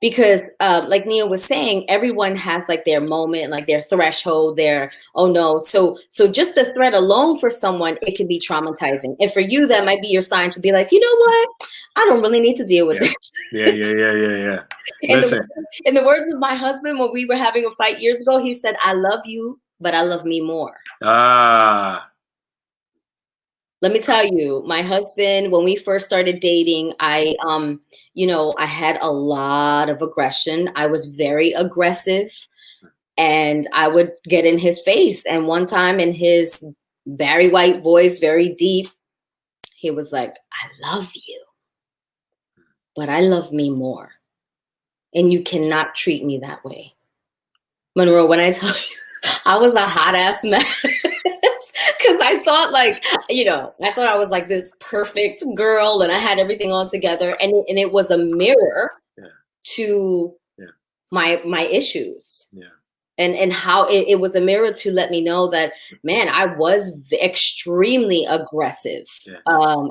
because like Nia was saying, everyone has like their moment, like their threshold, their, oh no. So just the threat alone for someone, it can be traumatizing. And for you, that might be your sign to be like, you know what? I don't really need to deal with this. Yeah. Listen. In the words of my husband, when we were having a fight years ago, he said, I love you, but I love me more. Let me tell you, my husband, when we first started dating, I had a lot of aggression. I was very aggressive, and I would get in his face. And one time, in his Barry White voice, very deep, he was like, I love you, but I love me more. And you cannot treat me that way. Monroe, when I tell you, I was a hot ass mess. Because I thought I was like this perfect girl, and I had everything all together. And it was a mirror to my issues. Yeah. And how it was a mirror to let me know that, man, I was extremely aggressive. Yeah.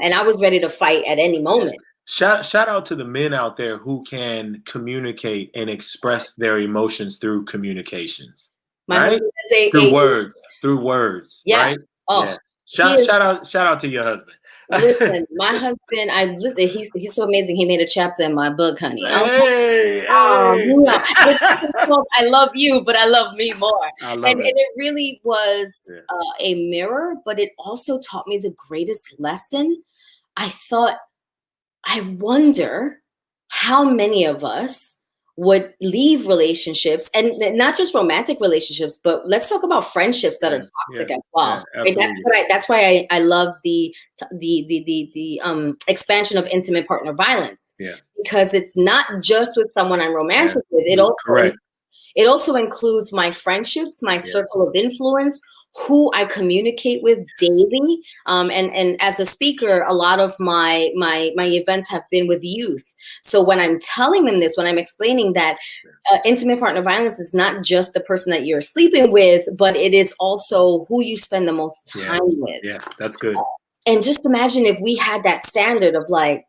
And I was ready to fight at any moment. Shout out to the men out there who can communicate and express their emotions through communications. Right? Through words. Yeah. Right? Oh, yeah. Shout out to your husband. Listen, my husband, he's so amazing. He made a chapter in my book, honey. Hey. I love you, but I love me more. And it really was a mirror, but it also taught me the greatest lesson. I thought, I wonder how many of us would leave relationships, and not just romantic relationships, but let's talk about friendships that are toxic as well. Yeah, that's why I love the expansion of intimate partner violence. Yeah, because it's not just with someone I'm romantic with. It also includes my friendships, my circle of influence, who I communicate with daily. And as a speaker, a lot of my events have been with youth. So when I'm telling them this, when I'm explaining that intimate partner violence is not just the person that you're sleeping with, but it is also who you spend the most time with. Yeah, that's good. And just imagine if we had that standard of like,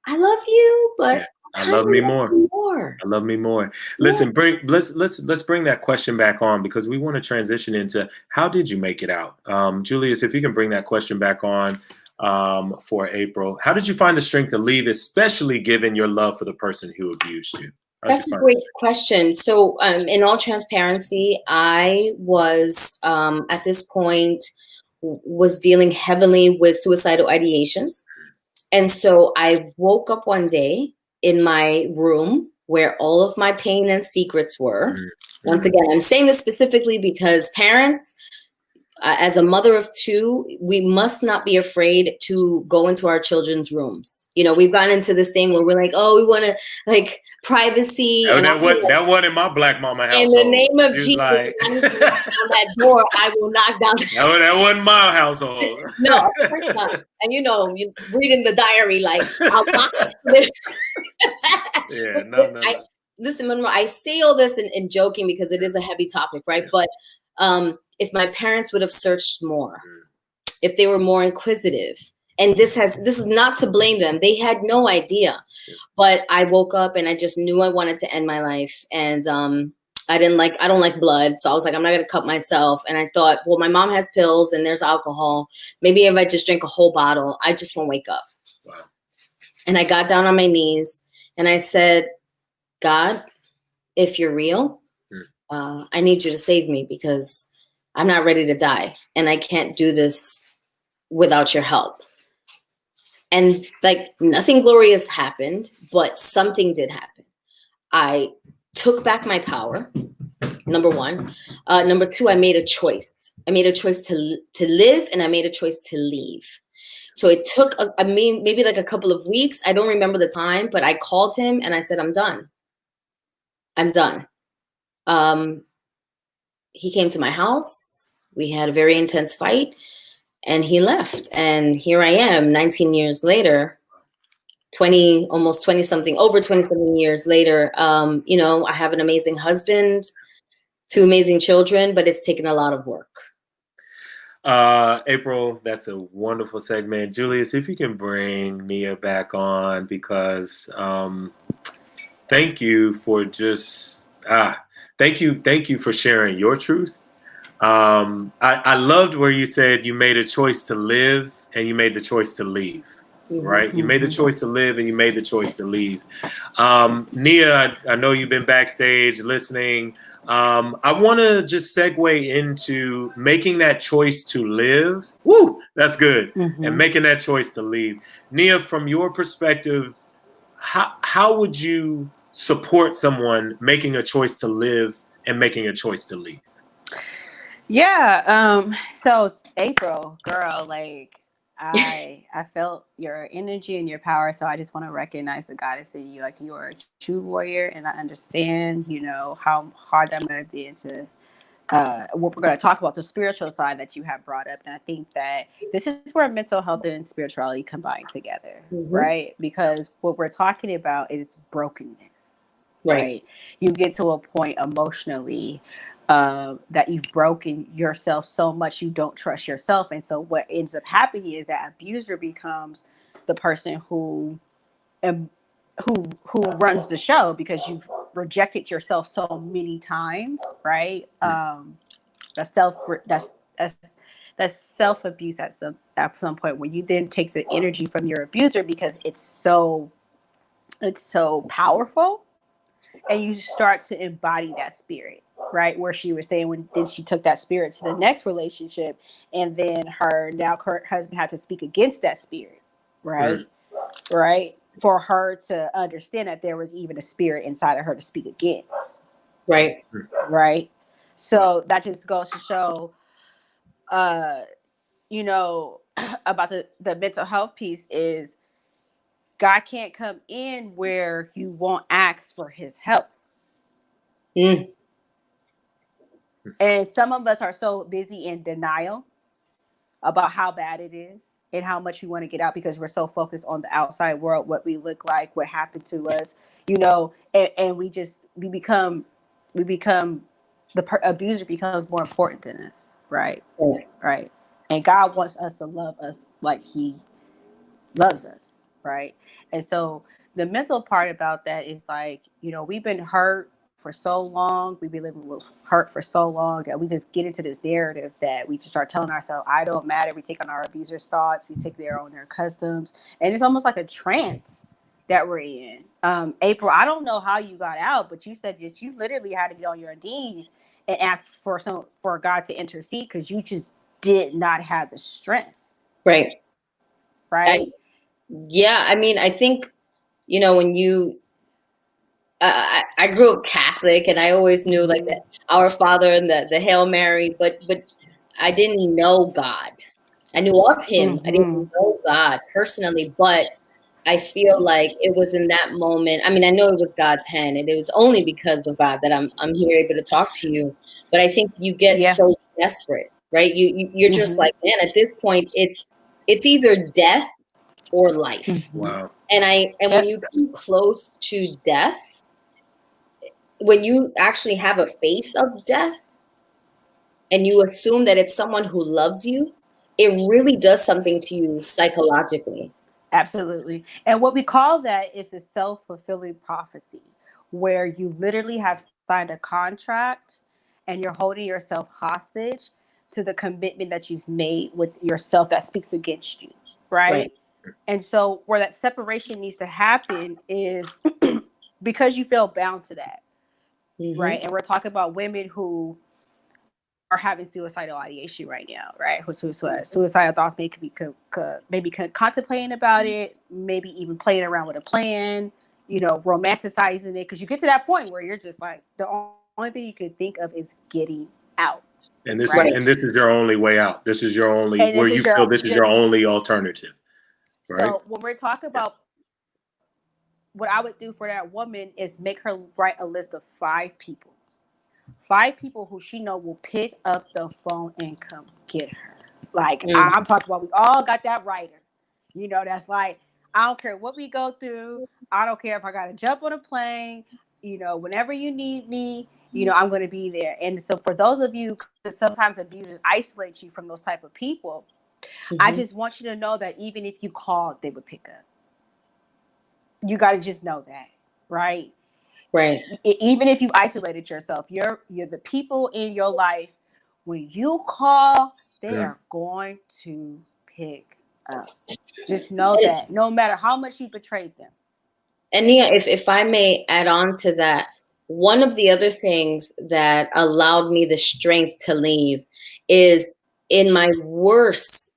I love you, but I love me more. I love me more. Listen, let's bring that question back on, because we want to transition into how did you make it out? Julius, if you can bring that question back on for April. How did you find the strength to leave, especially given your love for the person who abused you? That's a great question. So in all transparency, I was at this point was dealing heavily with suicidal ideations. And so I woke up one day in my room where all of my pain and secrets were. Once again, I'm saying this specifically because parents, as a mother of two, we must not be afraid to go into our children's rooms. You know, we've gotten into this thing where we're like, oh, we want to like privacy. Oh, that one in my black mama house. In the name of Jesus, like... on that door, I will knock down. That wasn't my household. No, of course not. And you know, you read in the diary like, I'll knock it. Yeah, no. Listen, Monroe, I say all this in joking because it is a heavy topic, right? But if my parents would have searched more, if they were more inquisitive, and this is not to blame them, they had no idea. But I woke up and I just knew I wanted to end my life, and I don't like blood, so I was like, I'm not gonna cut myself. And I thought, well, my mom has pills and there's alcohol. Maybe if I just drink a whole bottle, I just won't wake up. Wow. And I got down on my knees and I said, God, if you're real, I need you to save me, because I'm not ready to die and I can't do this without your help. And like nothing glorious happened, but something did happen. I took back my power, number one. Number two, I made a choice. I made a choice to live, and I made a choice to leave. So it took, maybe like a couple of weeks. I don't remember the time, but I called him and I said, I'm done. I'm done. He came to my house. We had a very intense fight and he left. And here I am 19 years later, over 20-something years later. You know, I have an amazing husband, 2 amazing children, but it's taken a lot of work. April, that's a wonderful segment. Julius, if you can bring Nia back on, because thank you for just thank you for sharing your truth. I loved where you said you made a choice to live and you made the choice to leave. Right? You made the choice to live and you made the choice to leave. Nia, I know you've been backstage listening. I want to just segue into making that choice to live. Woo, that's good. And making that choice to leave. Nia, from your perspective, how would you support someone making a choice to live and making a choice to leave? Yeah. So April, girl, like I felt your energy and your power. So I just want to recognize the goddess in you. Like, you are a true warrior, and I understand, you know, how hard that might have been to what we're going to talk about, the spiritual side that you have brought up. And I think that this is where mental health and spirituality combine together, right? Because what we're talking about is brokenness, right? You get to a point emotionally that you've broken yourself so much you don't trust yourself. And so what ends up happening is that abuser becomes the person who runs the show, because you've rejected yourself so many times, right? That's self-abuse at some point, when you then take the energy from your abuser because it's so powerful, and you start to embody that spirit, right? Where she was saying then she took that spirit to the next relationship, and then her now current husband had to speak against that spirit, right? Right? For her to understand that there was even a spirit inside of her to speak against. Right. Right. So that just goes to show, you know, about the mental health piece is God can't come in where you won't ask for his help. And some of us are so busy in denial about how bad it is and how much we want to get out, because we're so focused on the outside world, what we look like, what happened to us, you know, and we become the abuser becomes more important than us. Right. Right. And God wants us to love us like he loves us, right? And so the mental part about that is like, you know, we've been hurt for so long, we've been living with hurt for so long that we just get into this narrative that we just start telling ourselves, I don't matter. We take on our abusers' thoughts, we take their customs, and it's almost like a trance that we're in. April, I don't know how you got out, but you said that you literally had to get on your knees and ask for God to intercede because you just did not have the strength. Right. Right. I mean, I think, you know, when you, I grew up Catholic, and I always knew like the Our Father and the Hail Mary, but I didn't know God. I knew of him. I didn't know God personally, but I feel like it was in that moment. I mean, I know it was God's hand, and it was only because of God that I'm here able to talk to you. But I think you get so desperate, right? You're just like, man, at this point, it's either death or life. Wow. And when you come close to death, when you actually have a face of death and you assume that it's someone who loves you, it really does something to you psychologically. Absolutely. And what we call that is a self-fulfilling prophecy, where you literally have signed a contract and you're holding yourself hostage to the commitment that you've made with yourself that speaks against you. Right. And so where that separation needs to happen is because you feel bound to that. Right. And we're talking about women who are having suicidal ideation right now, right? Who suicidal thoughts, maybe contemplating about it, maybe even playing around with a plan, you know, romanticizing it, because you get to that point where you're just like, the only thing you can think of is getting out. And this is your only way out. This is your only where you feel this is your only alternative. Right. So when we're talking about what I would do for that woman is make her write a list of 5 people. 5 people who she know will pick up the phone and come get her. Like, I'm talking about, we all got that writer. You know, that's like, I don't care what we go through. I don't care if I got to jump on a plane. You know, whenever you need me, you know, I'm going to be there. And so for those of you, because sometimes abusers isolate you from those type of people, I just want you to know that even if you called, they would pick up. You got to just know that, right? Right. Even if you've isolated yourself, you're the people in your life, when you call, they are going to pick up. Just know that, no matter how much you betrayed them. And Nia, if I may add on to that, one of the other things that allowed me the strength to leave is in my worst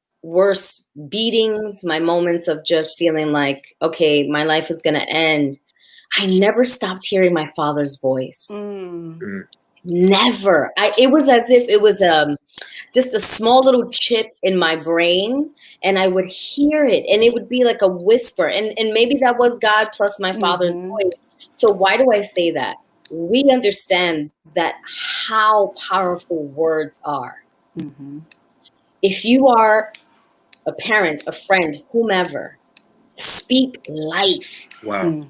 beatings, my moments of just feeling like, okay, my life is going to end. I never stopped hearing my father's voice. Never. It was as if it was just a small little chip in my brain, and I would hear it, and it would be like a whisper. And maybe that was God plus my father's voice. So why do I say that? We understand that how powerful words are. If you are a parent, a friend, whomever, speak life. Wow.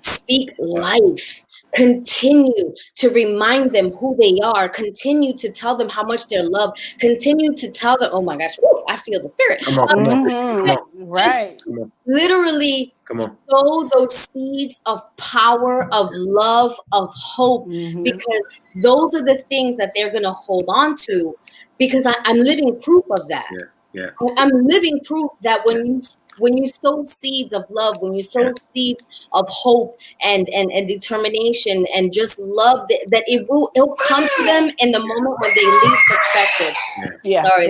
Speak life. Continue to remind them who they are. Continue to tell them how much they're loved. Continue to tell them, oh my gosh, woo, I feel the spirit. Come on. Right. Literally sow those seeds of power, of love, of hope, because those are the things that they're going to hold on to, because I'm living proof of that. Yeah. I'm living proof that when you sow seeds of love, when you sow seeds of hope and determination and just love, that it'll come to them in the moment when they least expect it. Sorry.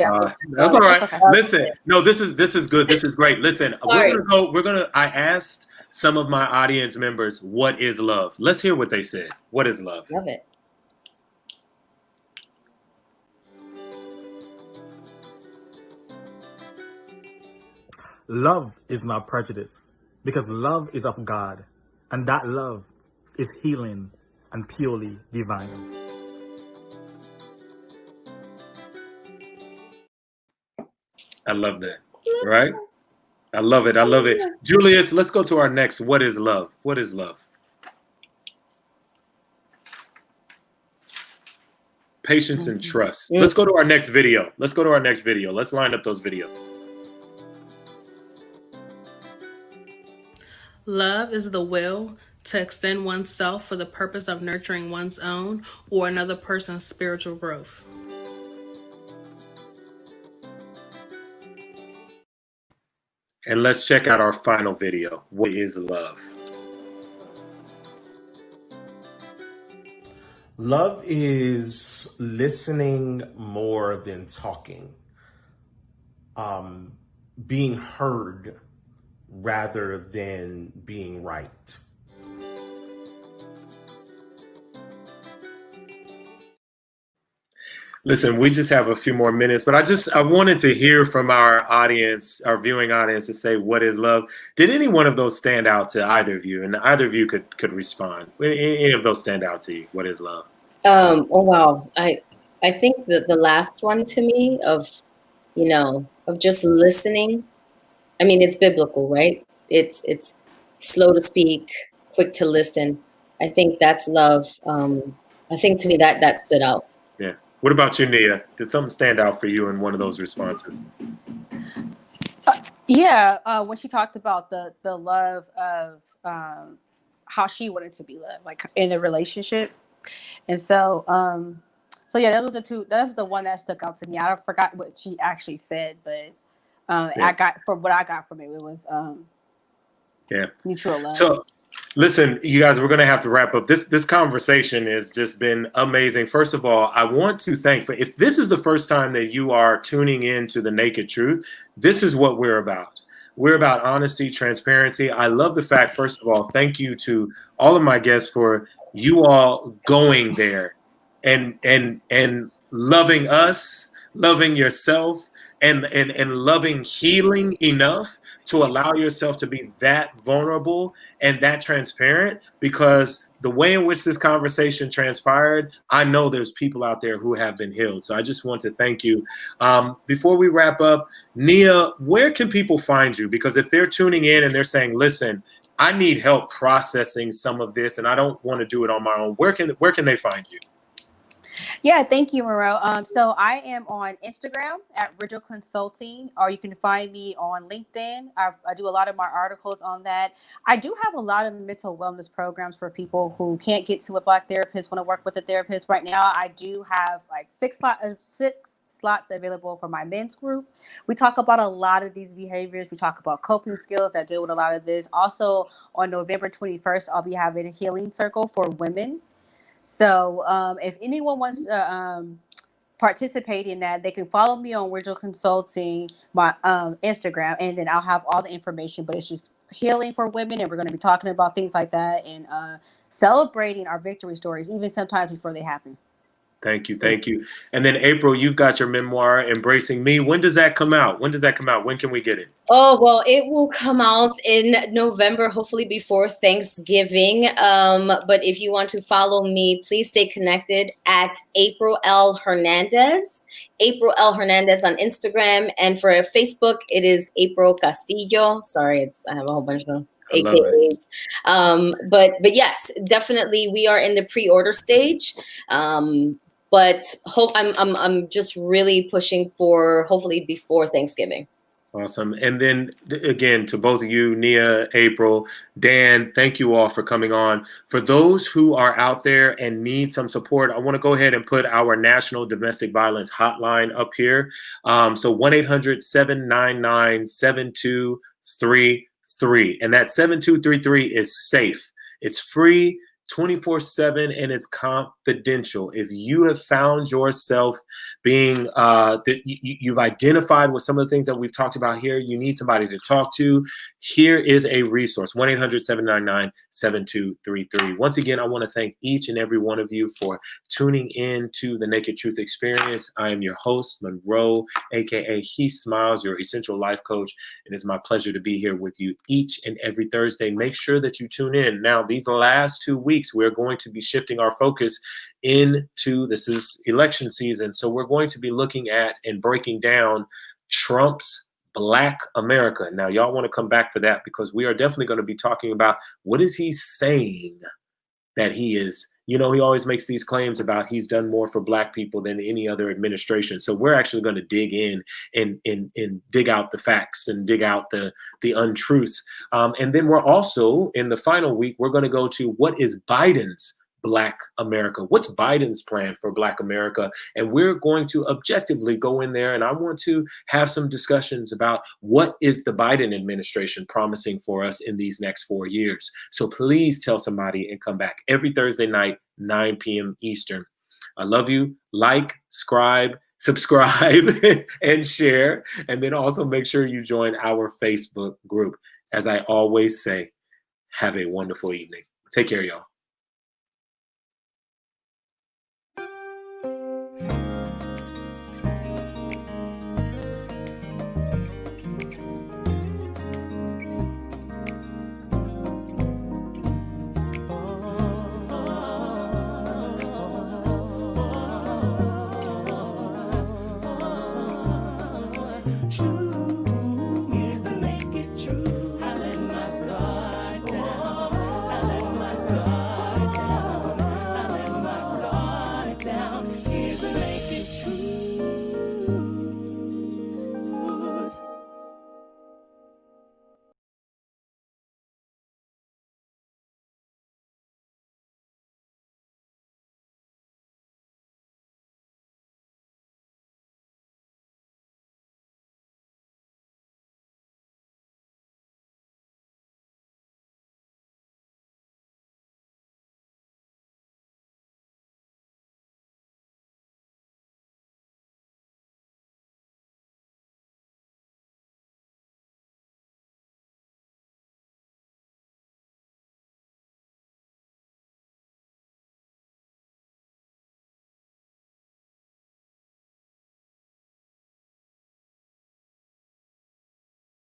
That's all right. Listen, no, this is good. This is great. Listen, I asked some of my audience members, what is love? Let's hear what they said. What is love? Love it. Love is not prejudice, because love is of God, and that love is healing and purely divine. I love that, right? I love it. I love it. Julius, let's go to our next. What is love? What is love? patience, and trust. Let's go to our next video. Let's line up those videos. Love is the will to extend oneself for the purpose of nurturing one's own or another person's spiritual growth. And let's check out our final video. What is love? Love is listening more than talking. Being heard rather than being right. Listen, we just have a few more minutes, but I wanted to hear from our audience, our viewing audience, to say, what is love? Did any one of those stand out to either of you? And either of you could respond. Any of those stand out to you? What is love? Oh, wow. I think that the last one to me of just listening. I mean, it's biblical, right? It's slow to speak, quick to listen. I think that's love. I think to me that stood out. Yeah. What about you, Nia? Did something stand out for you in one of those responses? When she talked about the love of how she wanted to be loved, like in a relationship. And so that was the one that stuck out to me. I forgot what she what I got from it was mutual love. So listen, you guys, we're going to have to wrap up. This conversation has just been amazing. First of all, I want to thank, if this is the first time that you are tuning in to The Naked Truth, this is what we're about. We're about honesty, transparency. I love the fact, first of all, thank you to all of my guests for you all going there and loving us, loving yourself, and loving healing enough to allow yourself to be that vulnerable and that transparent, because the way in which this conversation transpired, I know there's people out there who have been healed. So I just want to thank you. Before we wrap up, Nia, where can people find you? Because if they're tuning in and they're saying, listen, I need help processing some of this and I don't want to do it on my own, where can they find you? Yeah, thank you, Monroe. So I am on Instagram at Ridgle Consulting, or you can find me on LinkedIn. I do a lot of my articles on that. I do have a lot of mental wellness programs for people who can't get to a Black therapist, want to work with a therapist. Right now, I do have like six slots available for my men's group. We talk about a lot of these behaviors. We talk about coping skills that deal with a lot of this. Also, on November 21st, I'll be having a healing circle for women. So if anyone wants to participate in that, they can follow me on Ridgle Consulting, my Instagram, and then I'll have all the information. But it's just healing for women, and we're going to be talking about things like that and celebrating our victory stories, even sometimes before they happen. Thank you. And then April, you've got your memoir, Embracing Me. When does that come out? When can we get it? Oh, well, it will come out in November, hopefully before Thanksgiving. But if you want to follow me, please stay connected at April L. Hernandez. April L. Hernandez on Instagram. And for Facebook, it is April Castillo. Sorry, I have a whole bunch of AKAs. But yes, definitely we are in the pre-order stage. But I'm just really pushing for hopefully before Thanksgiving. Awesome. And then again, to both of you, Nia, April, Dan, thank you all for coming on. For those who are out there and need some support, I want to go ahead and put our National Domestic Violence Hotline up here. So 1-800-799-7233. And that 7233 is safe. It's free. 24/7, and it's confidential. If you have found yourself being that you've identified with some of the things that we've talked about here, you need somebody to talk to, here is a resource. 1-800-799-7233. Once again, I want to thank each and every one of you for tuning in to the Naked Truth Experience. I am your host, Monroe, aka He Smiles, your essential life coach. It is my pleasure to be here with you each and every Thursday. Make sure that you tune in. Now, these last 2 weeks, we're going to be shifting our focus into, this is election season, so we're going to be looking at and breaking down Trump's Black America. Now, y'all want to come back for that, because we are definitely going to be talking about what is he saying that he is You know, he always makes these claims about he's done more for Black people than any other administration. So we're actually going to dig in and dig out the facts and dig out the untruths. And then we're also, in the final week, we're going to go to what is Biden's Black America? What's Biden's plan for Black America? And we're going to objectively go in there, and I want to have some discussions about what is the Biden administration promising for us in these next 4 years. So please tell somebody and come back every Thursday night, 9 p.m. Eastern. I love you. Like, subscribe, and share. And then also make sure you join our Facebook group. As I always say, have a wonderful evening. Take care, y'all.